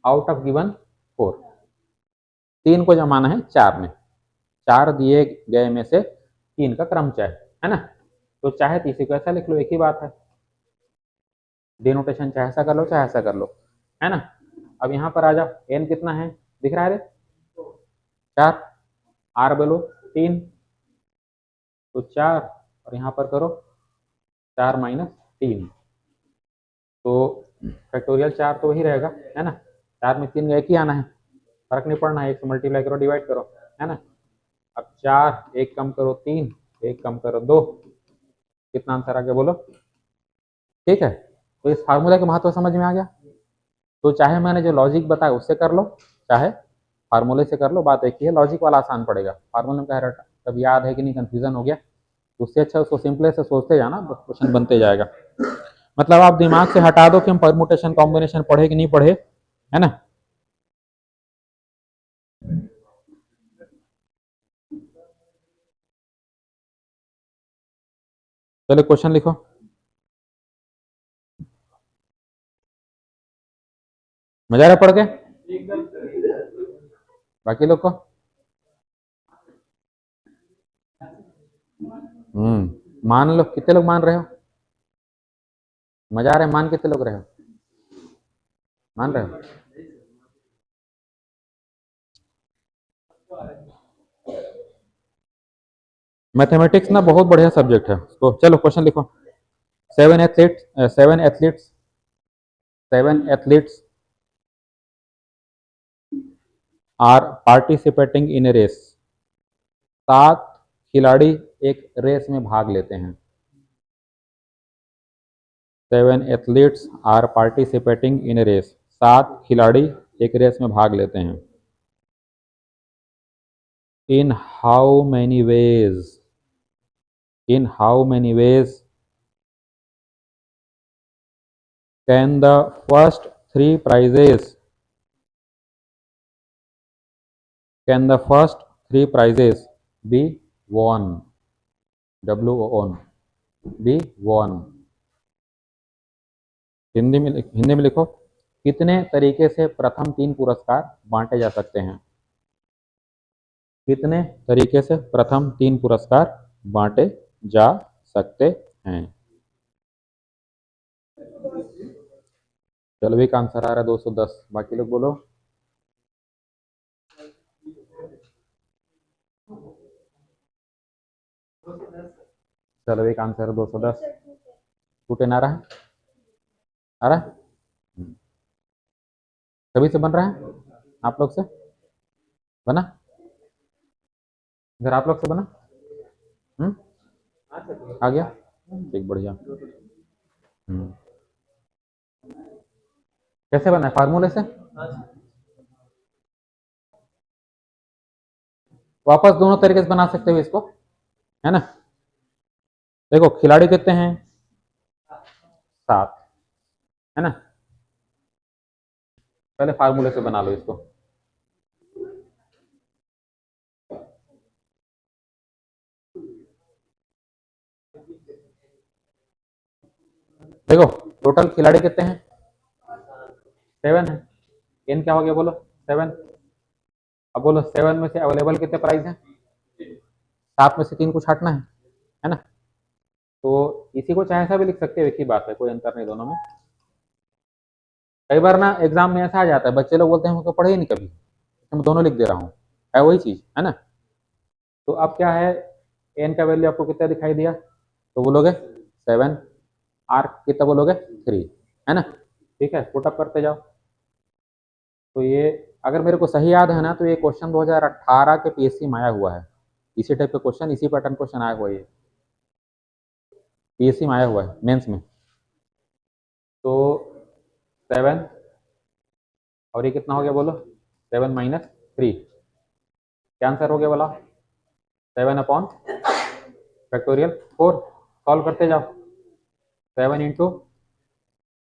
out of given 4। तीन को जमाना है चार में, चार दिए गए में से तीन का क्रम चाहे, है ना? तो चाहे तो इसी को ऐसा लिख लो, एक ही बात है। डिनोटेशन चाहे ऐसा कर लो चाहे ऐसा कर लो, है ना? अब यहाँ पर आ जाओ, एन कितना है दिख रहा है रे? चार। आर बोलो 3, तो चार, और यहाँ पर करो 4 - 3, तो फैक्टोरियल 4 तो वही रहेगा, है ना? 4 में 3 एक ही आना है, फर्क नहीं पड़ना है, एक से मल्टीप्लाई करो, डिवाइड करो, है ना? अब चार, एक कम करो 3, एक कम करो 2, कितना आंसर आ गया बोलो? ठीक है, तो इस फार्मूला का महत्व समझ में आ गया। तो चाहे मैंने जो लॉजिक बताया उससे कर लो, चाहे फार्मूले से कर लो, बात एक ही है। लॉजिक वाला आसान पड़ेगा, फार्मूले में कह रहा कभी याद है कि नहीं, कंफ्यूजन हो गया तो उससे अच्छा उसको सिंपल से सोचते जाना, क्वेश्चन बनते जाएगा। मतलब आप दिमाग से हटा दो कि हम परमुटेशन कॉम्बिनेशन पढ़े कि नहीं पढ़े, है ना? चलो क्वेश्चन लिखो। मजा आ रहा पढ़ के? बाकी लोग को? मान लो, कितने लोग मान रहे हो? मजा आ रहा है? मान कितने लोग रहे हो? मान रहे हो? मैथमेटिक्स ना बहुत बढ़िया सब्जेक्ट है, तो चलो क्वेश्चन लिखो। 7 athletes are participating in a race. 7 खिलाड़ी एक रेस में भाग लेते हैं। 7 athletes are participating in a race. 7 खिलाड़ी एक रेस में भाग लेते हैं। In how many ways? In how many ways can the first 3 prizes can the first 3 prizes be won? won, be won। Hindi में लिखो, कितने तरीके से प्रथम 3 पुरस्कार बांटे जा सकते हैं? कितने तरीके से प्रथम 3 पुरस्कार बांटे जा सकते हैं? चलो एक आंसर आ रहा है 210, बाकी लोग बोलो। चलो एक आंसर 210, 210 आ रहा है, आ रहा है। सभी से बन रहा है, आप लोग से बना, इधर आप लोग से बना, आ गया, ठीक, बढ़िया। कैसे बना है, फार्मूले से? वापस दोनों तरीके से बना सकते हो इसको, है ना। देखो खिलाड़ी कितने हैं, 7, है ना। पहले फार्मूले से बना लो इसको। देखो टोटल खिलाड़ी कितने हैं, 7 है। एन क्या हो गया बोलो, 7। अब बोलो 7 में से अवेलेबल कितने प्राइस हैं, 7 में से 3 को छाटना है ना। तो इसी को चाहे ऐसा भी लिख सकते हो, एक ही बात है, कोई अंतर नहीं दोनों में। कई बार ना एग्जाम में ऐसा आ जाता है, बच्चे लोग बोलते हैं हमको पढ़े ही नहीं कभी, तो मैं दोनों लिख दे रहा हूँ, है वही चीज, है ना। तो अब क्या है, एन का वैल्यू आपको कितना दिखाई दिया, तो बोलोगे 7, आर कितना बोलोगे 3, है ना। ठीक है, पुटअप करते जाओ। तो ये अगर मेरे को सही याद है ना, तो ये क्वेश्चन 2018 के पीएससी में आया हुआ है, इसी टाइप का क्वेश्चन, इसी पैटर्न क्वेश्चन आया हुआ है, ये पीएससी में आया हुआ है मेंस में। तो 7 और ये कितना हो गया बोलो, 7 माइनस 3, क्या आंसर हो गया बोला, 7/फैक्टोरियल 4। सॉल्व करते जाओ, 7 ×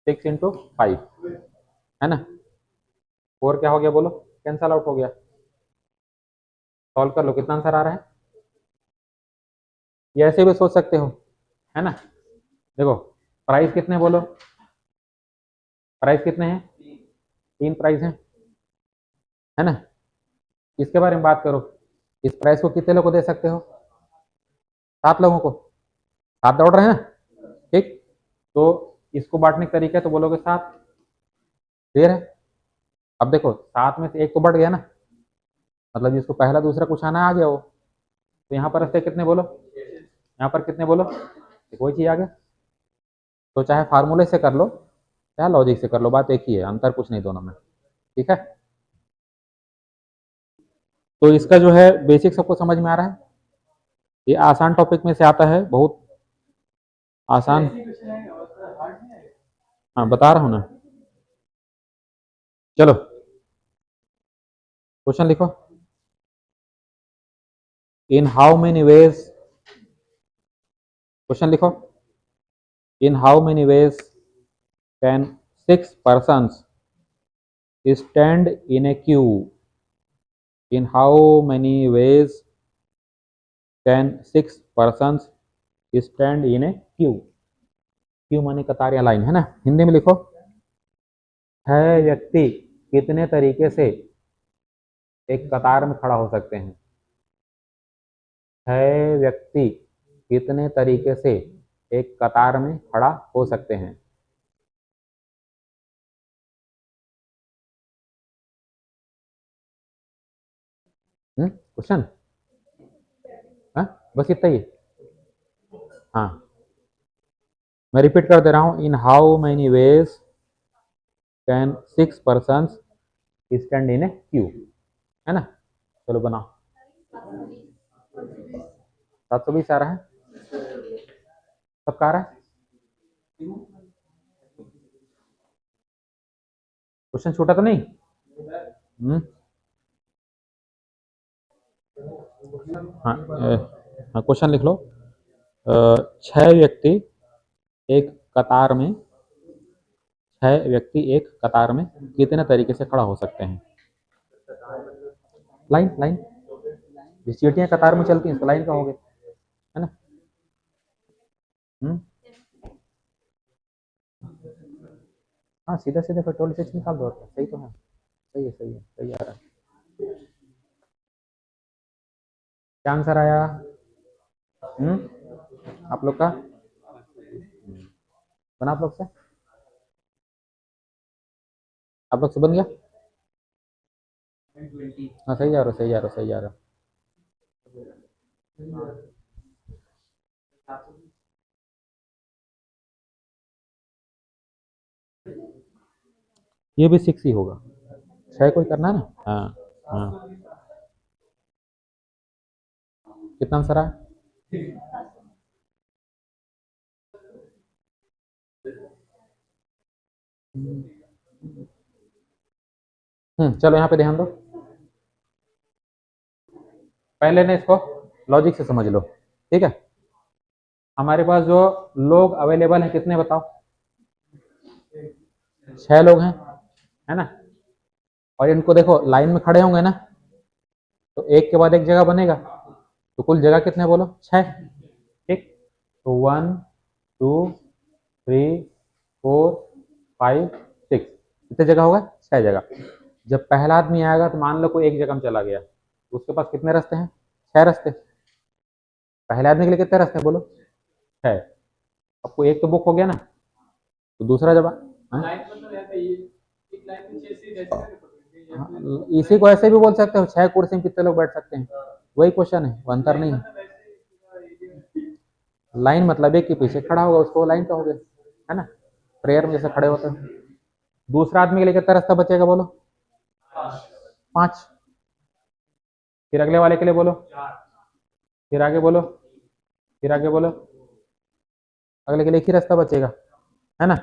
6 × 5, है ना। 4 क्या हो गया बोलो, कैंसल आउट हो गया। सॉल्व कर लो, कितना आंसर आ रहा है। ये ऐसे भी सोच सकते हो, है ना। देखो प्राइस कितने बोलो, प्राइस कितने हैं, 3 प्राइस हैं, है ना। इसके बारे में बात करो, इस प्राइस को कितने लोग को दे सकते हो, 7 लोगों को, 7 दौड़ रहे हैं ना, ठीक। तो इसको बांटने का तरीका है, तो बोलोगे 7, देर है। अब देखो 7 में से 1 तो बढ़ गया ना, मतलब जिसको पहला दूसरा कुछ आना आ गया वो, तो यहाँ पर ऐसे कितने बोलो, यहाँ पर कितने बोलो, कोई चीज आ गया। तो चाहे फार्मूले से कर लो, चाहे लॉजिक से कर लो, बात एक ही है, अंतर कुछ नहीं दोनों में, ठीक है। तो इसका जो है बेसिक सबको समझ में आ रहा है, ये आसान टॉपिक में से आता है, बहुत आसान। हाँ बता रहा हूँ ना, चलो क्वेश्चन लिखो। In how many ways, question लिखो, in how many ways can 6 persons stand in a queue, in how many ways can 6 persons stand in a queue, Q माने कतार या लाइन, है ना। हिंदी में लिखो, 6 व्यक्ति कितने तरीके से एक कतार में खड़ा हो सकते हैं, 6 व्यक्ति कितने तरीके से एक कतार में खड़ा हो सकते हैं। क्वेश्चन, हाँ बस इतना ही। हाँ मैं रिपीट कर दे रहा हूँ, इन how many ways can 6 persons stand in A Q, है ना। चलो बनाओ, 720 आ रहा है, सबका आ रहा है। क्वेश्चन छोटा तो नहीं, हाँ हाँ क्वेश्चन लिख लो। 6 व्यक्ति एक कतार में, 6 व्यक्ति एक कतार में कितने तरीके से खड़ा हो सकते हैं। लाइन लाइन, जिस चीटियां कतार में चलती हैं तो लाइन कहोगे, है ना। हाँ सीधा सीधा पेट्रोल से निकाल दो, सही तो है, सही है, सही है, सही आ रहा है। क्या आंसर आया, आप लोग का, बना आप लोग से। आप लोग से बन गया? हाँ सही जा रहा हो, सही जा रहा हो, सही जा रहा हो। ये भी 6 ही होगा। 6 को ही करना है ना? हाँ हाँ। कितना आंसर आया? चलो यहाँ पे ध्यान दो। पहले ने इसको लॉजिक से समझ लो, ठीक है। हमारे पास जो लोग अवेलेबल हैं कितने बताओ? 6 लोग हैं, है ना। और इनको देखो लाइन में खड़े होंगे ना, तो एक के बाद एक जगह बनेगा, तो कुल जगह कितने बोलो? 6, ठीक। तो 1 2 3 4 5 6, कितने जगह होगा? 6 जगह। जब पहला आदमी आएगा तो मान लो कोई एक जगह में चला गया, तो उसके पास कितने रास्ते हैं? 6 रास्ते। पहले आदमी के लिए कितने रास्ते हैं बोलो? 6। अब कोई एक तो बुक हो गया ना, तो दूसरा जब इसी को ऐसे भी बोल सकते हो, 6 कुर्सी में कितने लोग बैठ सकते हैं, वही क्वेश्चन है, वो अंतर नहीं है। लाइन मतलब एक के पीछे खड़ा होगा उसको लाइन कहोगे, है ना, प्रेयर में जैसे खड़े होते हैं। दूसरा आदमी के लिए कितना रास्ता बचेगा बोलो? 5। फिर अगले वाले के लिए बोलो, फिर आगे बोलो, फिर आगे बोलो, अगले के लिए एक ही रास्ता बचेगा, है ना।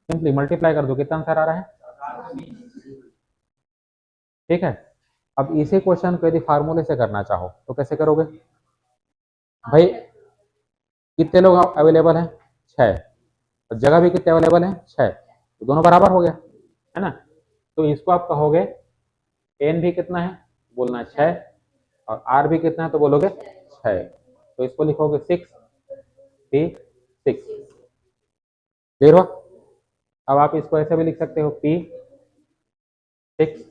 सिंपली मल्टीप्लाई कर दो, कितना आंसर आ रहा है? ठीक है। अब इसी क्वेश्चन को यदि फार्मूले से करना चाहो तो कैसे करोगे भाई? कितने लोग अवेलेबल हैं? 6। और जगह भी कितने अवेलेबल हैं? 6। तो दोनों बराबर हो गया, है ना। तो इसको आप कहोगे एन भी कितना है, बोलना है 6, और आर भी कितना है तो बोलोगे 6। तो इसको लिखोगे 6 पी 6। क्लियर हुआ? अब आप इसको ऐसे भी लिख सकते हो पी 6।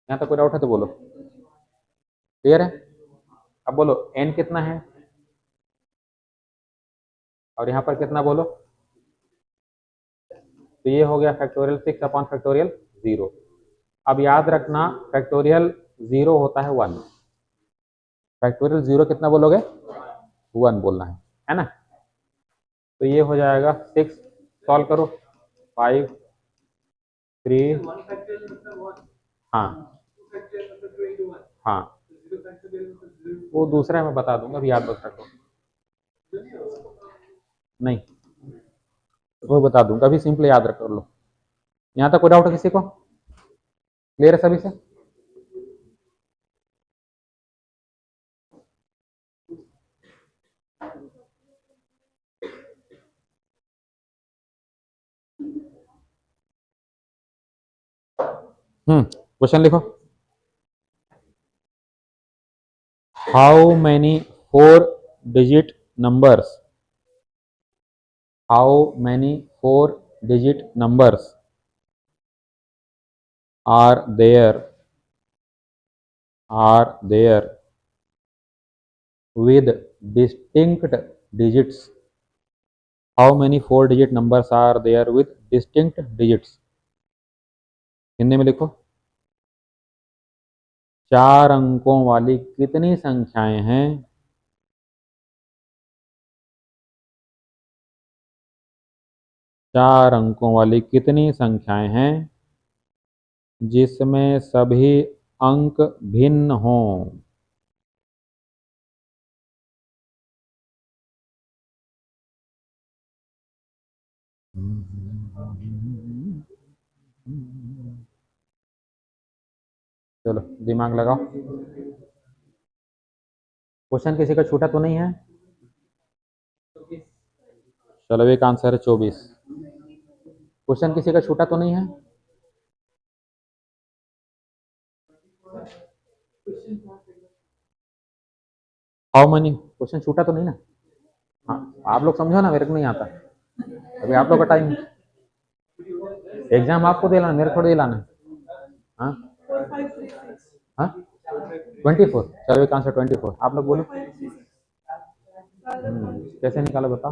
यहाँ तक कोई डाउट है तो बोलो। क्लियर है? अब बोलो एन कितना है, और यहाँ पर कितना बोलो? तो ये हो गया फैक्टोरियल 6 अपॉन फैक्टोरियल 0। अब याद रखना फैक्टोरियल 0 होता है 1। फैक्टोरियल 0 कितना बोलोगे? 1 बोलना है ना। तो ये हो जाएगा 6, सॉल्व करो, 5 3, हाँ हाँ, वो दूसरा मैं बता दूंगा, अभी याद बस रखो। नहीं, वो बता दूंगा, अभी सिंपल याद रख लो। यहाँ तक कोई डाउट है किसी को? क्लियर है सभी से? क्वेश्चन लिखो। How many 4-digit numbers, how many 4-digit numbers are there with distinct digits? How many 4-digit numbers are there with distinct digits? Hindi में लिखो। 4 अंकों वाली कितनी संख्याएं हैं 4 अंकों वाली कितनी संख्याएं हैं जिसमें सभी अंक भिन्न हों? चलो दिमाग लगाओ। क्वेश्चन किसी का छूटा तो नहीं है? चलो एक आंसर है 24। क्वेश्चन किसी का छूटा तो नहीं है? हाउ मनी क्वेश्चन छूटा तो नहीं ना? हाँ, आप लोग समझो ना, मेरे को नहीं आता, अभी आप लोग का टाइम। एग्जाम आपको दिलाना, मेरे को थोड़ी दिलाना है। हाँ 4 5 3 6 हाँ 24। चलो एक आंसर 24। आप लोग बोलो। कैसे निकालो बताओ?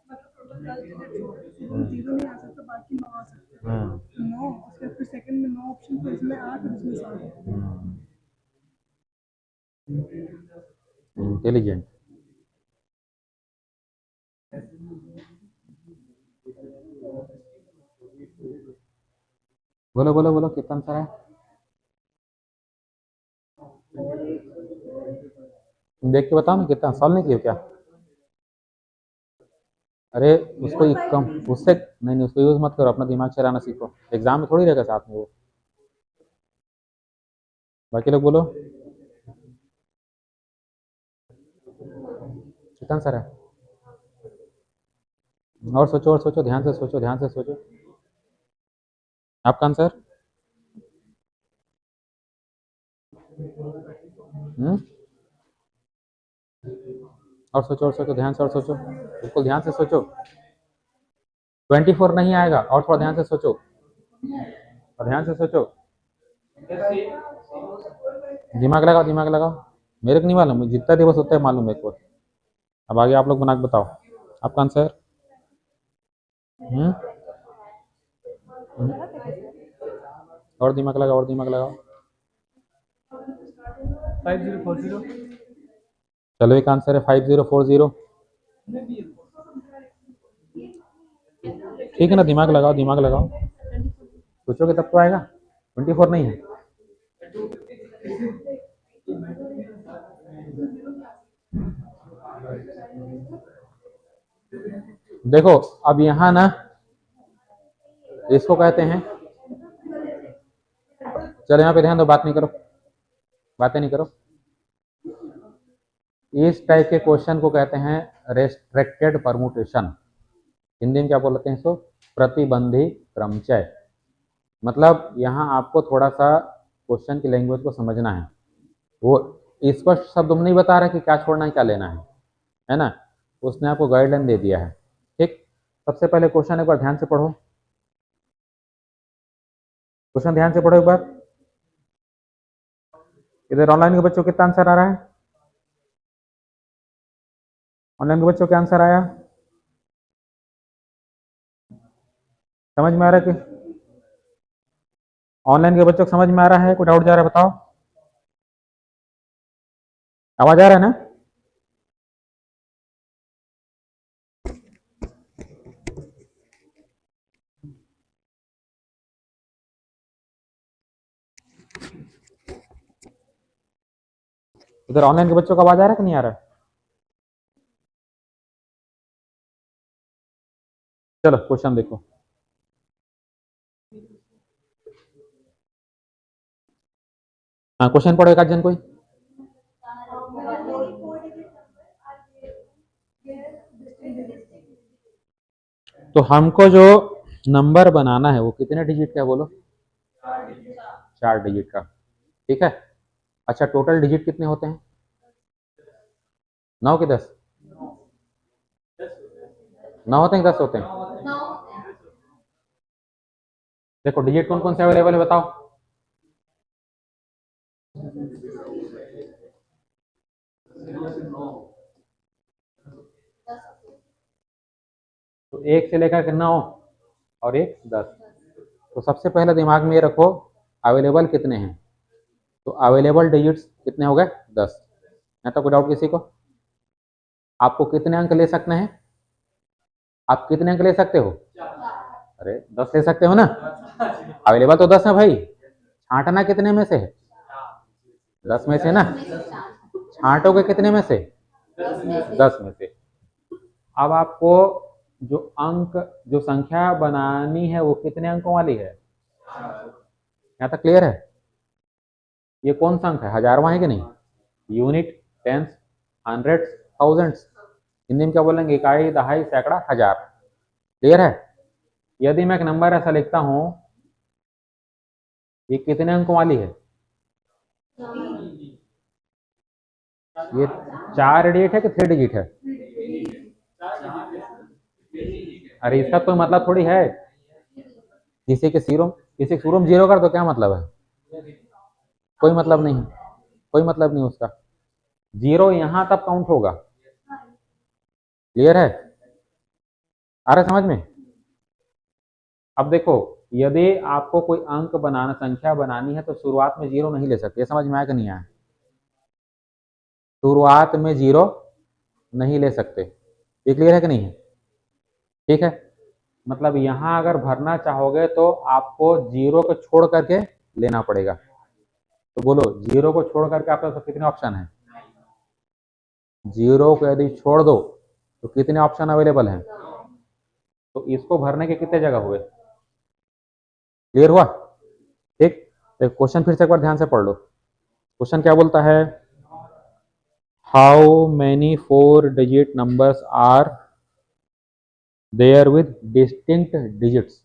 मतलब टोटल 10 डिजिट छोड़, जीरो नहीं आ सकता, बाकी ऑप्शन थे, इसमें 8 और इसमें 7। इंटेलिजेंट। बोलो बोलो बोलो, कितना आंसर है? तुम देख के बताओ ना, कितना सॉल्व नहीं किया क्या? अरे उसको कम उससे नहीं नहीं, उसको यूज मत करो, अपना दिमाग चलाना सीखो, एग्जाम में थोड़ी रहेगा साथ में वो। बाकी लोग बोलो, कितना आंसर है? और सोचो, ध्यान से सोचो, ध्यान से सोचो। आपका आंसर? हम्म, और सोचो, ध्यान से और सोचो, बिल्कुल ध्यान से सोचो। 24 नहीं आएगा, और थोड़ा ध्यान से सोचो, और ध्यान से सोचो, दिमाग लगाओ, दिमाग लगाओ। मेरे को नहीं मालूम, जितना दिवस होता है मालूम मेरे को। अब आगे आप लोग बना के बताओ आपका आंसर। हम्म, और दिमाग लगाओ, और दिमाग लगाओ। 5040। चलो, एक आंसर है 5040। ठीक है ना, दिमाग लगाओ, दिमाग लगाओ, सोचोगे तब तो आएगा। 24 नहीं है। देखो अब यहाँ ना, इसको कहते हैं, चलो यहाँ पे ध्यान दो, बात नहीं करो, बातें नहीं करो। इस टाइप के क्वेश्चन को कहते हैं रेस्ट्रिक्टेड परमुटेशन। हिंदी में क्या बोलते हैं इसको? प्रतिबंधी क्रमचय। मतलब यहाँ आपको थोड़ा सा क्वेश्चन की लैंग्वेज को समझना है। वो स्पष्ट शब्द में नहीं बता रहा कि क्या छोड़ना है क्या लेना है ना? उसने आपको गाइडलाइन दे दिया है। ठीक, सबसे पहले क्वेश्चन एक बार ध्यान से पढ़ो, क्वेश्चन ध्यान से पढ़ो एक बार। इधर ऑनलाइन के बच्चों कितना आंसर आ रहा है? ऑनलाइन के बच्चों क्या आंसर आया? समझ में आ रहा है कि ऑनलाइन के बच्चों को समझ में आ रहा है? कोई डाउट जा रहा है बताओ, आवाज आ रहा है ना? इधर ऑनलाइन के बच्चों का आवाज आ रहा है कि नहीं आ रहा है? चलो क्वेश्चन देखो। हाँ, क्वेश्चन पढ़ो एक आध जन कोई। तो हमको जो नंबर बनाना है वो कितने डिजिट का है बोलो? 4 डिजिट का। ठीक है, अच्छा टोटल डिजिट कितने होते हैं? 9 के 10? 9 होते हैं, 10 होते हैं? देखो डिजिट कौन कौन से अवेलेबल है बताओ। तो 1 से लेकर के 9 और एक 10। तो सबसे पहले दिमाग में ये रखो, अवेलेबल कितने हैं। तो अवेलेबल डिजिट्स कितने हो गए? 10। है तो कोई डाउट किसी को? आपको कितने अंक ले सकते हैं? आप कितने अंक ले सकते हो? अरे 10 ले सकते हो ना, अवेलेबल तो 10 है भाई। छांटना कितने में से है? 10 में से ना। छांटोगे कितने में से? 10 में से। अब आपको जो अंक, जो संख्या बनानी है वो कितने अंकों वाली है? यहाँ तक क्लियर है? ये कौन सा अंक है? हजारवा है कि नहीं? Unit, tens, hundreds, thousands. Hindi में क्या बोलेंगे? इकाई, दहाई, सैकड़ा, हजार। क्लियर है? यदि मैं एक नंबर ऐसा लिखता हूं, ये कितने अंकों वाली है? ये 4 डिजिट है कि 3 डिजिट है? अरे इसका कोई मतलब थोड़ी है। किसी के शुरू में जीरो कर दो, क्या मतलब है? कोई मतलब नहीं, कोई मतलब नहीं उसका। जीरो यहां तक काउंट होगा। क्लियर है? आ रहा है समझ में? अब देखो, यदि आपको कोई अंक बनाना, संख्या बनानी है तो शुरुआत में जीरो नहीं ले सकते। ये समझ में आया कि नहीं आया? शुरुआत में जीरो नहीं ले सकते। ये क्लियर है कि नहीं है? ठीक है, मतलब यहाँ अगर भरना चाहोगे तो आपको जीरो को छोड़ करके लेना पड़ेगा। तो बोलो, जीरो को छोड़ करके आपके पास कितने ऑप्शन है? जीरो को यदि छोड़ दो तो कितने ऑप्शन अवेलेबल हैं? तो इसको भरने के कितने जगह हुए? क्लियर हुआ? ठीक, तो क्वेश्चन फिर से एक बार ध्यान से पढ़ लो। क्वेश्चन क्या बोलता है? How many 4 digit numbers are there with distinct digits.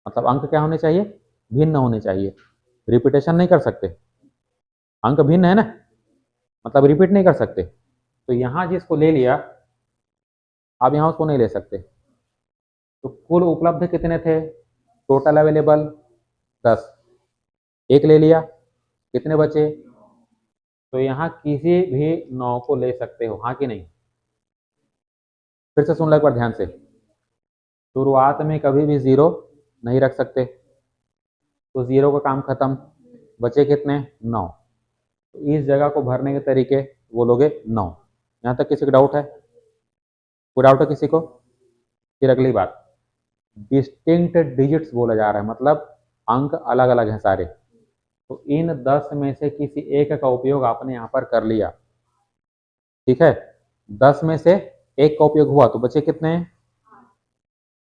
मतलब अंक क्या होने चाहिए? भिन्न होने चाहिए। रिपीटेशन नहीं कर सकते, अंक भिन्न है ना, मतलब रिपीट नहीं कर सकते। तो यहाँ जिसको ले लिया, आप यहाँ उसको नहीं ले सकते। तो कुल उपलब्ध कितने थे? टोटल अवेलेबल 10, एक ले लिया, कितने बचे? तो यहाँ किसी भी 9 को ले सकते हो, हाँ कि नहीं? फिर से सुन लो एक बार ध्यान से। शुरुआत में कभी भी जीरो नहीं रख सकते, तो जीरो का काम खत्म। बचे कितने? 9। तो इस जगह को भरने के तरीके बोलोगे 9। यहाँ तक किसी को डाउट है? कोई डाउट है किसी को? फिर अगली बात, डिस्टिंक्ट डिजिट्स बोला जा रहा है, मतलब अंक अलग अलग हैं सारे। तो इन 10 में से किसी एक का उपयोग आपने यहाँ पर कर लिया, ठीक है? 10 में से एक का उपयोग हुआ तो बचे कितने?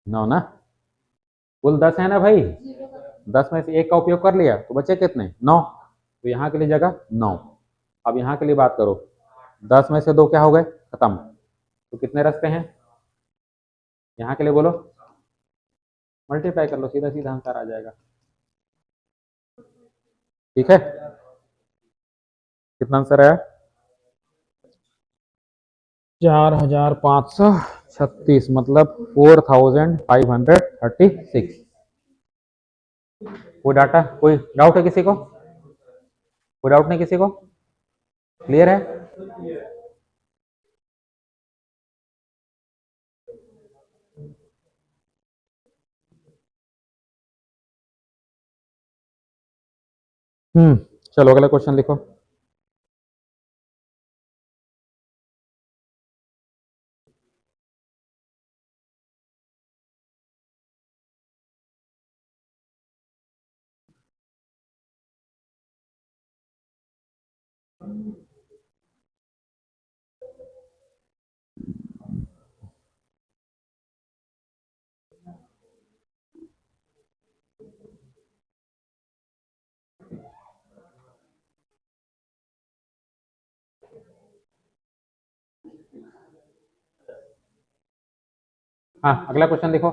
9 ना। कुल 10 है ना भाई? 10 में से एक का उपयोग कर लिया तो बचे कितने? 9। तो यहाँ के लिए जगह 9। अब यहाँ के लिए बात करो, 10 में से 2 क्या हो गए? खत्म। तो कितने रखते हैं? यहाँ के लिए बोलो, मल्टीप्लाई कर लो, सीधा सीधा आंसर आ जाएगा। ठीक है, कितना आंसर आया? 4536, मतलब 4536। कोई डाटा, कोई डाउट है किसी को? कोई डाउट नहीं किसी को? क्लियर है? चलो अगला क्वेश्चन लिखो। हाँ, अगला क्वेश्चन लिखो।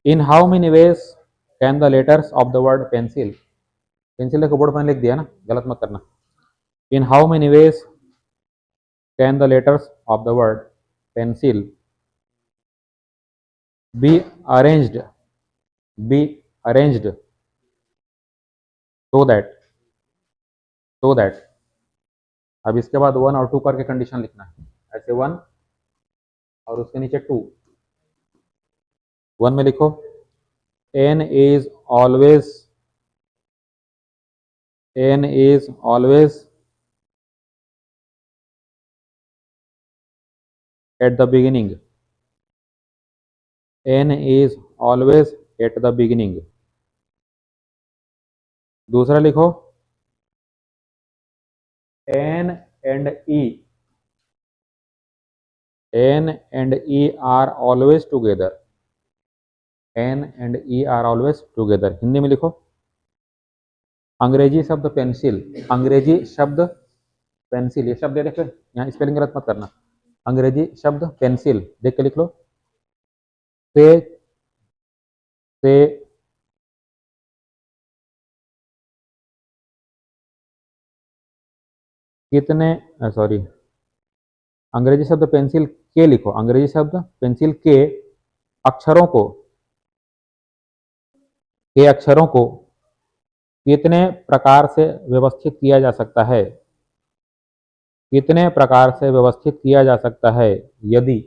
In how many ways can the letters of the word pencil, pencil को बोर्ड पर लिख दिया ना, गलत मत करना। इन how many ways can the letters of the word pencil be arranged, be arranged so that. अब इसके बाद 1 और 2 करके कंडीशन लिखना है। ऐसे 1 और उसके नीचे 2। 1 में लिखो n is always at the beginning, n is always at the beginning। दूसरा लिखो n and e are always together, n and e are always together। Hindi में लिखो अंग्रेजी शब्द पेंसिल, अंग्रेजी शब्द पेंसिल, ये शब्द देखो, यहाँ स्पेलिंग गलत मत करना। अंग्रेजी शब्द पेंसिल देख के लिख लो। से कितने, सॉरी, अंग्रेजी शब्द पेंसिल के लिखो, अंग्रेजी शब्द पेंसिल के अक्षरों को, के अक्षरों को कितने प्रकार से व्यवस्थित किया जा सकता है, कितने प्रकार से व्यवस्थित किया जा सकता है यदि,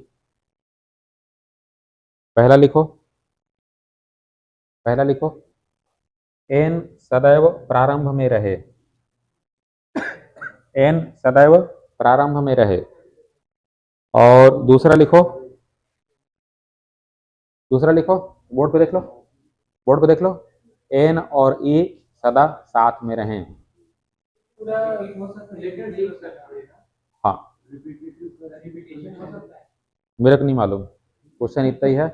पहला लिखो, पहला लिखो, एन सदैव प्रारंभ में रहे, एन सदैव प्रारंभ में रहे। और दूसरा लिखो, दूसरा लिखो, बोर्ड पे देख लो, बोर्ड पे देख लो, एन और ई सदा साथ में रहें। हाँ, मेरे को नहीं मालूम, क्वेश्चन इतना ही है,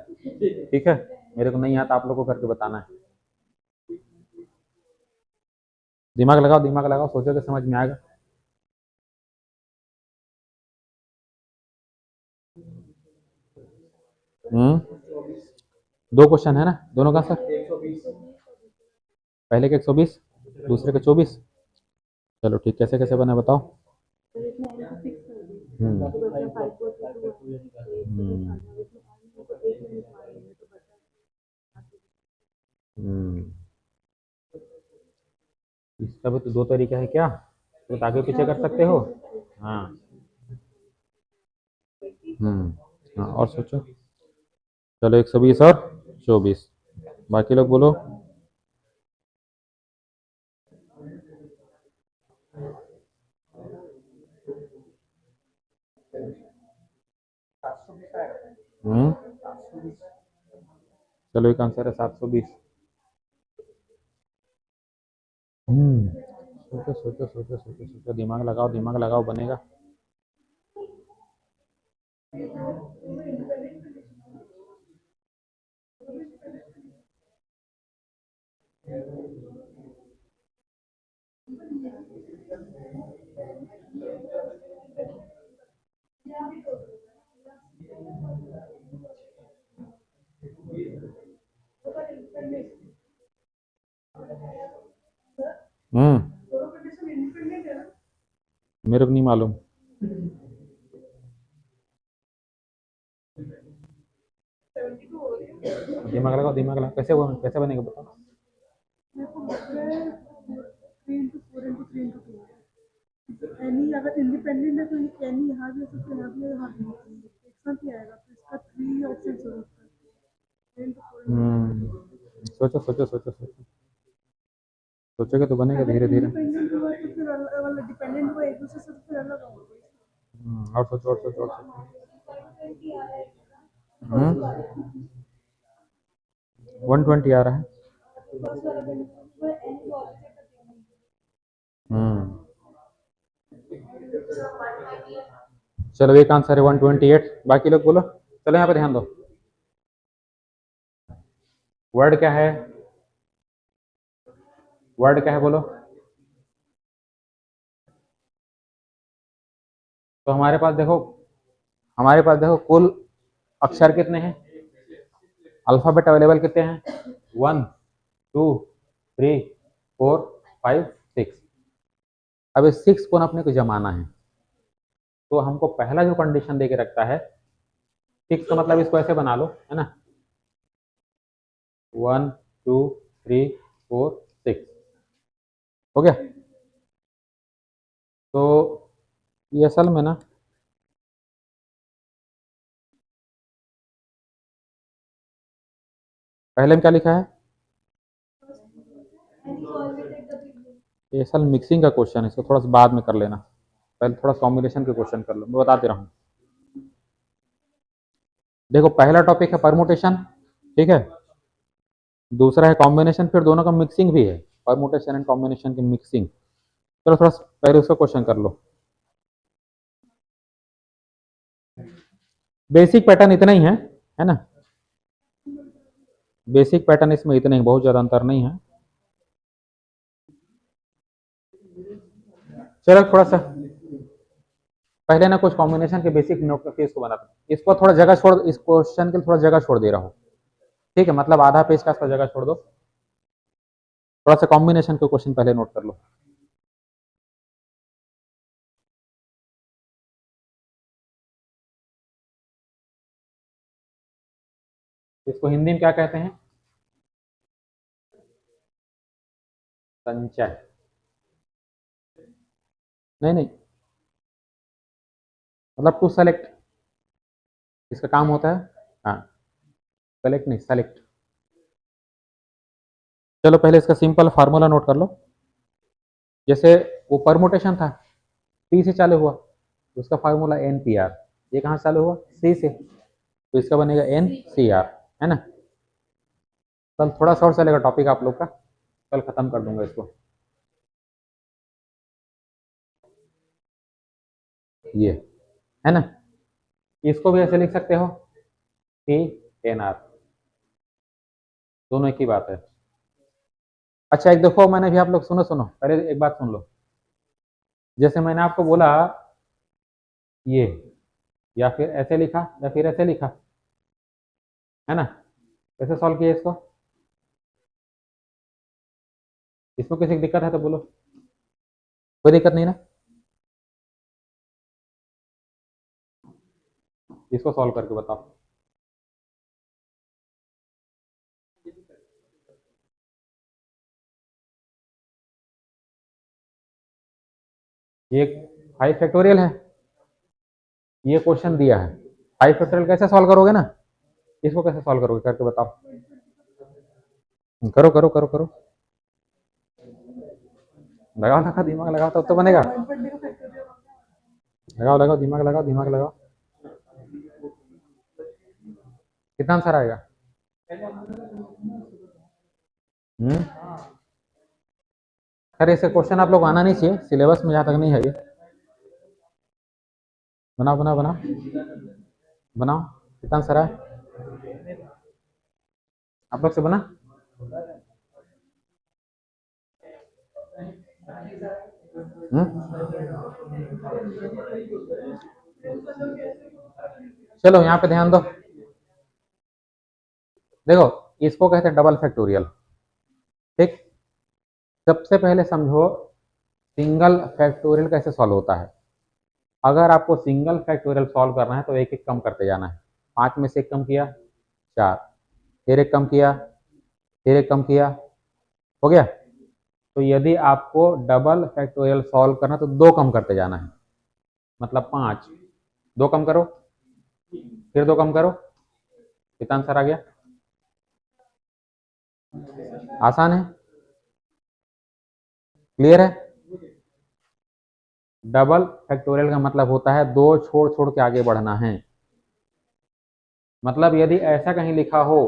ठीक है, मेरे को नहीं आता, आप लोगों को करके बताना है। दिमाग लगाओ, दिमाग लगाओ, सोचो तो समझ में आएगा। दो क्वेश्चन है ना, दोनों का सर, पहले के 120, दूसरे के 24। चलो ठीक, कैसे कैसे बना बताओ। हम्म हम्म हम्म। इसका भी तो दो तरीका है क्या, तो आगे पीछे कर सकते हो। हाँ। हाँ, और सोचो। चलो 120 और 24, बाकी लोग बोलो। हम्म। चलो एक आंसर है 720। सोचो सोचो सोचो सोचो सोचो, दिमाग लगाओ, दिमाग लगाओ, बनेगा। मेरे को नहीं मालूम। दिमाग लगाओ, दिमाग लगाओ, कैसे बनेगा बताओ। मेरे को लग रहा है 3 into 4 into 3 into 2 एनी अगर इंडिपेंडेंट है तो ये एनी यहाँ भी हो सकता है, यहाँ भी है, यहाँ भी हो सकता है, एक साथ ही आएगा, तो इसका 3 ऑप्शन जरूरत है। 3 into 4 सोचो सोचो सोचो सोचो, सोचोगे तो बनेगा धीरे धीरे। इंडिपेंडेंट हुआ तो फिर अलग, डिपेंडेंट हुआ एक दूसरे से तो फिर अलग होगा। और सोचो और सोचो और सोचो। 120 आ रहा है। चलो एक आंसर है 128, बाकी लोग बोलो। चलो यहाँ पे ध्यान दो, वर्ड क्या है, वर्ड क्या है बोलो। तो हमारे पास देखो कुल अक्षर कितने हैं, अल्फाबेट अवेलेबल कितने हैं, 1 2 3 4 5 6। अब इस 6 को अपने को जमाना है, तो हमको पहला जो कंडीशन दे के रखता है 6 का मतलब इसको ऐसे बना लो, है ना, 1 2 3 4 6, हो गया। तो ये असल में ना, पहले में क्या लिखा है, ये असल मिक्सिंग का क्वेश्चन है, इसको थोड़ा सा बाद में कर लेना, पहले थोड़ा कॉम्बिनेशन के क्वेश्चन कर लो, मैं बता दे रहा हूँ। देखो पहला टॉपिक है परमुटेशन, ठीक है, दूसरा है कॉम्बिनेशन, फिर दोनों का मिक्सिंग भी है, परमुटेशन एंड कॉम्बिनेशन की मिक्सिंग। चलो थोड़ा पहले उसका क्वेश्चन कर लो। बेसिक पैटर्न इतना ही है ना, बेसिक पैटर्न इसमें इतना ही, बहुत ज्यादा अंतर नहीं है। चलो थोड़ा सा पहले ना कुछ कॉम्बिनेशन के बेसिक नोट करके इसको बनाते हैं, इसको थोड़ा जगह छोड़, इस क्वेश्चन के लिए थोड़ा जगह छोड़ दे रहा हूँ, ठीक है, मतलब आधा पेज का इसका जगह छोड़ दो, थोड़ा सा कॉम्बिनेशन के क्वेश्चन पहले नोट कर लो। इसको हिंदी में क्या कहते हैं, संचय, नहीं नहीं, मतलब टू सेलेक्ट, इसका काम होता है, हाँ सेलेक्ट नहीं सेलेक्ट। चलो पहले इसका सिंपल फार्मूला नोट कर लो। जैसे वो परमुटेशन था, पी से चालू हुआ, तो उसका फार्मूला एन पी आर। ये कहाँ से चालू हुआ, सी से, तो इसका बनेगा एन सी आर, है ना। कल थोड़ा सा और चलेगा टॉपिक आप लोग का, कल खत्म कर दूंगा इसको। ये है ना, इसको भी ऐसे लिख सकते हो, सी एन आर, दोनों एक ही बात है। अच्छा एक देखो, मैंने भी, आप लोग सुनो सुनो, पहले एक बात सुन लो। जैसे मैंने आपको बोला ये, या फिर ऐसे लिखा या फिर ऐसे लिखा, है ना, कैसे सॉल्व किया इसको, इसमें किसी की दिक्कत है तो बोलो, कोई दिक्कत नहीं ना। इसको सॉल्व करके बताओ। ये 5 फैक्टोरियल है, ये क्वेश्चन दिया है, 5 फैक्टोरियल कैसे सॉल्व करोगे ना, इसको कैसे सॉल्व करोगे करके बताओ। करो करो करो करो, लगाओ लगाओ दिमाग लगाओ, तब तो बनेगा। 1.0 फैक्टोरियल हो गया। लगाओ लगाओ दिमाग लगाओ, दिमाग लगाओ, कितना आंसर आएगा। हम्म, खैर ऐसे क्वेश्चन आप लोग आना नहीं चाहिए, सिलेबस में जहाँ तक नहीं है ये। बनाओ बनाओ बनाओ बनाओ, कितना आंसर है आप लोग से बना। चलो यहाँ पे ध्यान दो, देखो इसको कहते हैं डबल फैक्टोरियल, ठीक। सबसे पहले समझो सिंगल फैक्टोरियल कैसे सॉल्व होता है। अगर आपको सिंगल फैक्टोरियल सॉल्व करना है तो एक एक कम करते जाना है। 5 में से एक कम किया 4, फिर एक कम किया, फिर एक कम किया, हो गया। तो यदि आपको डबल फैक्टोरियल सॉल्व करना है तो 2 कम करते जाना है, मतलब 5, 2 कम करो, फिर 2 कम करो, कितना आंसर आ गया। आसान है, क्लियर है। डबल फैक्टोरियल का मतलब होता है 2 छोड़ छोड़ के आगे बढ़ना है। मतलब यदि ऐसा कहीं लिखा हो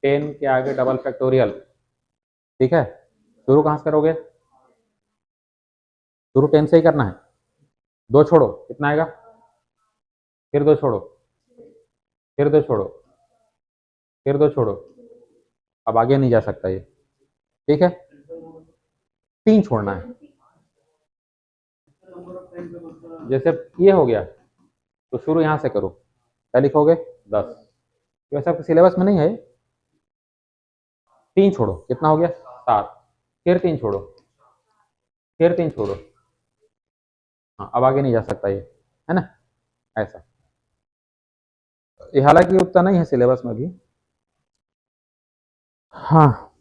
10 के आगे डबल फैक्टोरियल, ठीक है, शुरू कहाँ से करोगे, शुरू 10 से ही करना है। 2 छोड़ो, कितना आएगा, फिर 2 छोड़ो, फिर 2 छोड़ो, फिर 2 छोड़ो, अब आगे नहीं जा सकता ये, ठीक है। 3 छोड़ना है, जैसे ये हो गया तो शुरू यहाँ से करो, क्या लिखोगे 10, वैसे आपके सिलेबस में नहीं है। 3 छोड़ो, कितना हो गया 7, फिर 3 छोड़ो, फिर 3 छोड़ो, हाँ अब आगे नहीं जा सकता ये, है ना, ऐसा। ये हालांकि उतना नहीं है सिलेबस में भी, हाँ।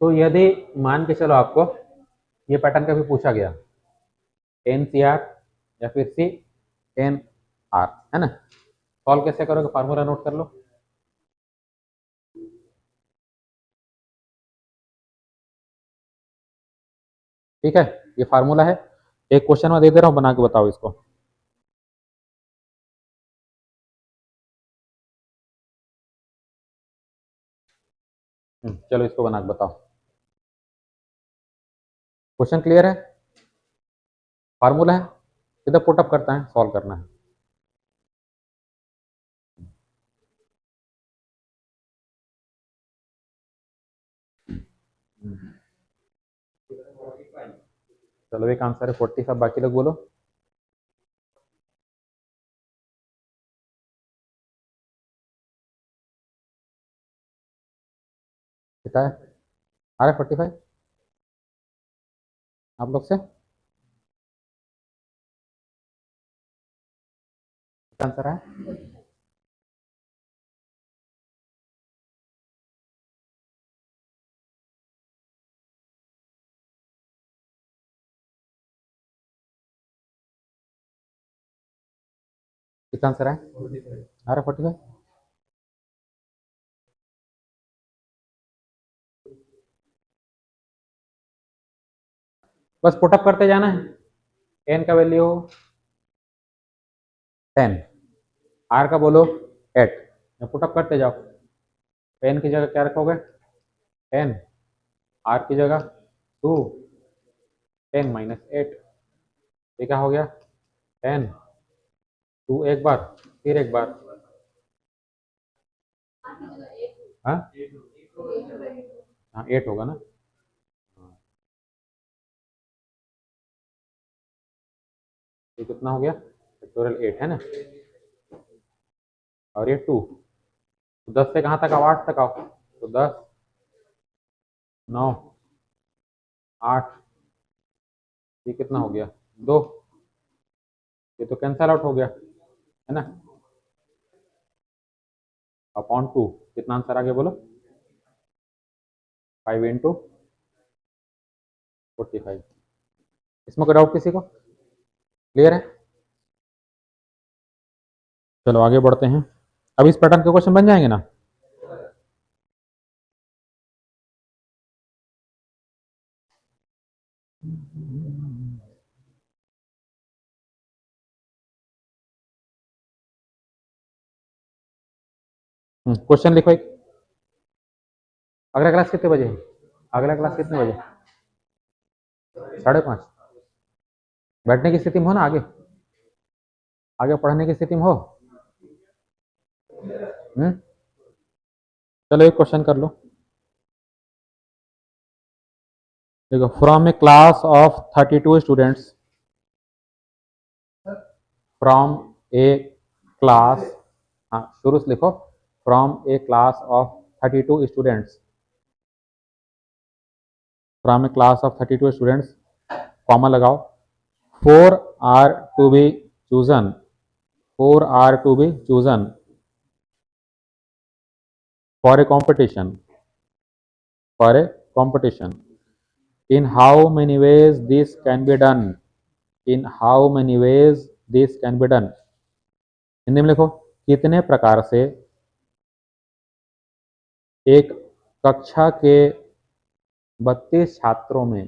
तो यदि मान के चलो आपको ये पैटर्न कभी पूछा गया, एन सी आर या फिर सी एन आर, है ना, सॉल्व कैसे करोगे, फार्मूला नोट कर लो। ठीक है, ये फार्मूला है, एक क्वेश्चन में दे दे रहा हूँ, बना के बताओ इसको। चलो इसको बना के बताओ, क्वेश्चन क्लियर है, फार्मूला है, सीधा पुटअप करता है, सॉल्व करना है। चलो एक आंसर है 45, बाकी लोग बोलो। कितना है? आ रहा है 45 आप लोग से? आंसर है कितना आंसर है? आ रहा है 45? बस पुटअप करते जाना है। एन का वैल्यू 10, आर का बोलो 8, पुटअप करते जाओ। एन की जगह क्या रखोगे? 10, आर की जगह 2, 10 माइनस 8, ये क्या हो गया? 10, 2 एक बार, फिर एक बार, हाँ हाँ 8 होगा ना। ये कितना हो गया? फैक्टोरियल 8 है ना, और ये 2, तो 10 से कहाँ तक आओ? 8 तक आओ, तो 10, 9, 8, ये कितना हो गया? 2, ये तो कैंसल आउट हो गया है ना, अपॉन 2, कितना आंसर आ गया बोलो? 5 इंटू 45। इसमें कोई डाउट किसी को? क्लियर है? चलो आगे बढ़ते हैं। अब इस पैटर्न के क्वेश्चन बन जाएंगे ना? क्वेश्चन लिखो एक। अगला क्लास कितने बजे है? अगला क्लास कितने बजे? 5:30। बैठने की स्थिति में हो ना? आगे आगे पढ़ने की स्थिति में हो? हम्म चलो एक क्वेश्चन कर लो। देखो, from a class of 32 students, from a class, हाँ शुरू से लिखो, from a class of 32 students, from a class of 32 students, comma लगाओ, 4 are to be chosen, 4 are to be chosen for a competition, for a competition. In how many ways this can be done? In how many ways this can be done? Hindi में लिखो, कितने प्रकार से एक कक्षा के 32 छात्रों में,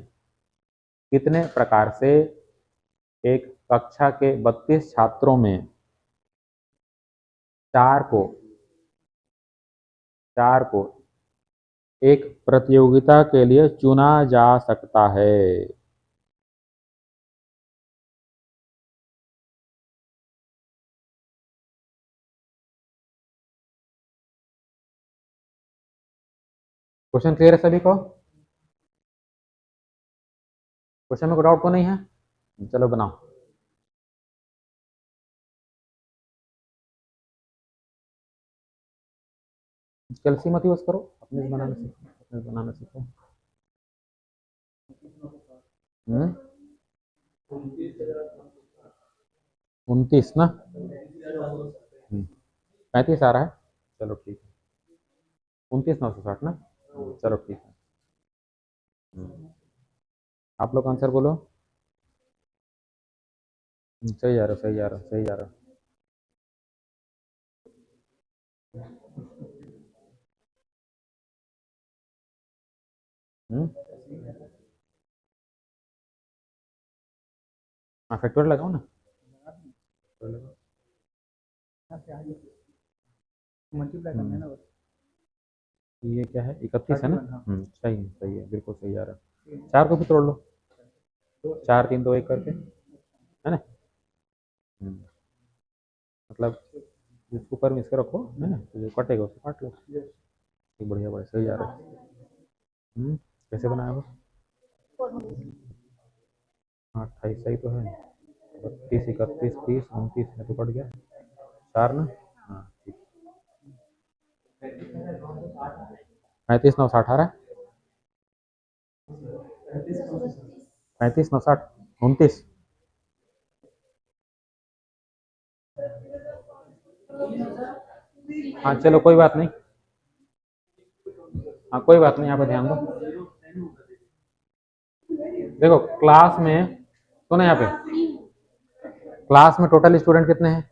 कितने प्रकार से एक कक्षा के 32 छात्रों में चार को एक प्रतियोगिता के लिए चुना जा सकता है। क्वेश्चन क्लियर है सभी को? क्वेश्चन में कोई डाउट तो नहीं है? चलो बनाओ। जलसी मत यूज करो, अपने से बनाना सीखो, अपने से बनाना सीखो। 29 ना, 35 आ रहा है, चलो ठीक है, 29,960 ना, चलो ठीक है। आप लोग आंसर बोलो। सही आ रहा, सही आ रहा, सही आ रहा। हाँ फैक्टोरियल लगाओ ना, मल्टीप्लाई करना है ना बस। ये क्या है? 31 है ना? सही है, सही है, बिल्कुल सही आ रहा है। 4 को भी तोड़ लो, 4 3 2 1 करके, है ना? मतलब जिसको ऊपर में इसके रखो, है ना, तो जो कटेगा उसको काट लो। बढ़िया बढ़िया, सही आ रहा है। कैसे बनाया वो? हाँ 28 सही तो है, 32 31 30 29 में तो कट गया 4 ना। हाँ ठीक। 35 9 60 35 9 60 29। हाँ चलो कोई बात नहीं, हाँ कोई बात नहीं, यहाँ पे ध्यान दो। देखो क्लास में, सुनो यहाँ पे, क्लास में टोटल स्टूडेंट कितने हैं?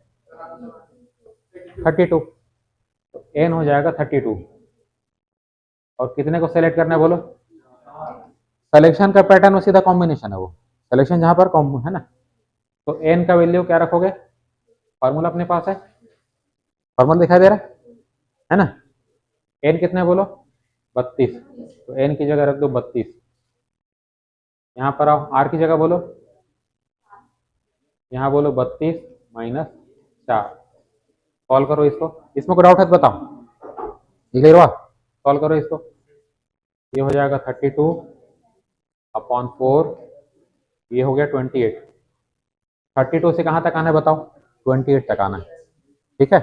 32। तो एन हो जाएगा 32। और कितने को सेलेक्ट करना है बोलो? सिलेक्शन का पैटर्न वो सीधा कॉम्बिनेशन है, वो सिलेक्शन जहां पर कॉम्ब है ना। तो एन का वैल्यू क्या रखोगे? फॉर्मूला अपने पास है, फॉर्मूला दिखाई दे रहा है ना। एन कितने बोलो? 32। तो एन की जगह रख दो 32। यहाँ पर आओ, आर की जगह बोलो, यहाँ बोलो 32 माइनस 4। सॉल्व करो इसको, इसमें कोई डाउट है तो बताओ, क्लियर हुआ? सॉल्व करो इसको, ये हो जाएगा 32 अपॉन 4, ये हो गया 28। 32 से कहाँ तक आना है बताओ? 28 तक आना है, ठीक है।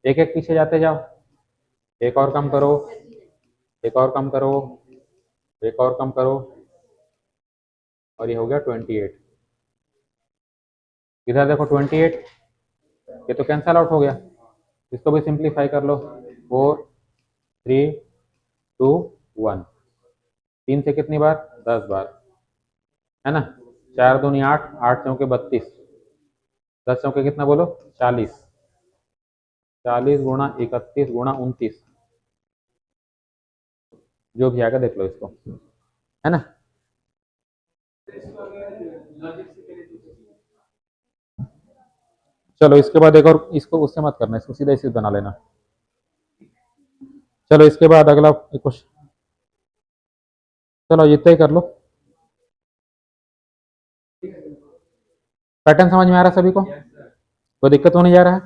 एक एक पीछे जाते जाओ, एक और कम करो, एक और कम करो, एक और कम करो, और ये हो गया 28। इधर देखो 28, ये तो कैंसल आउट हो गया, इसको भी सिंप्लीफाई कर लो। 4 3 2 1, 3 से कितनी बार? 10 बार, है ना। 4 दूनी 8, 8 चौके 32, 10 चौके कितना बोलो? 40। 40 गुणा 31 गुणा 29, जो भी आएगा देख लो इसको, है ना। चलो इसके बाद एक और, इसको उससे मत करना, इसको सीधा इसी बना लेना। चलो इसके बाद अगला एक क्वेश्चन, चलो इतना ही कर लो। पैटर्न समझ में आ रहा है सभी को? कोई दिक्कत तो नहीं जा रहा है?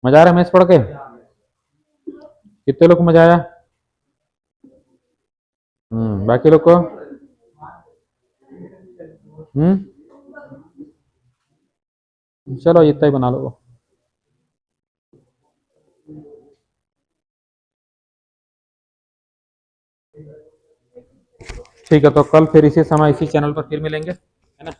मजा आ रहा है मैथ्स पढ़ के? कितने लोग को मजा आया? बाकी लोग को? चलो इतना ही बना लो। ठीक है, तो कल फिर इसी समय इसी चैनल पर फिर मिलेंगे, है ना।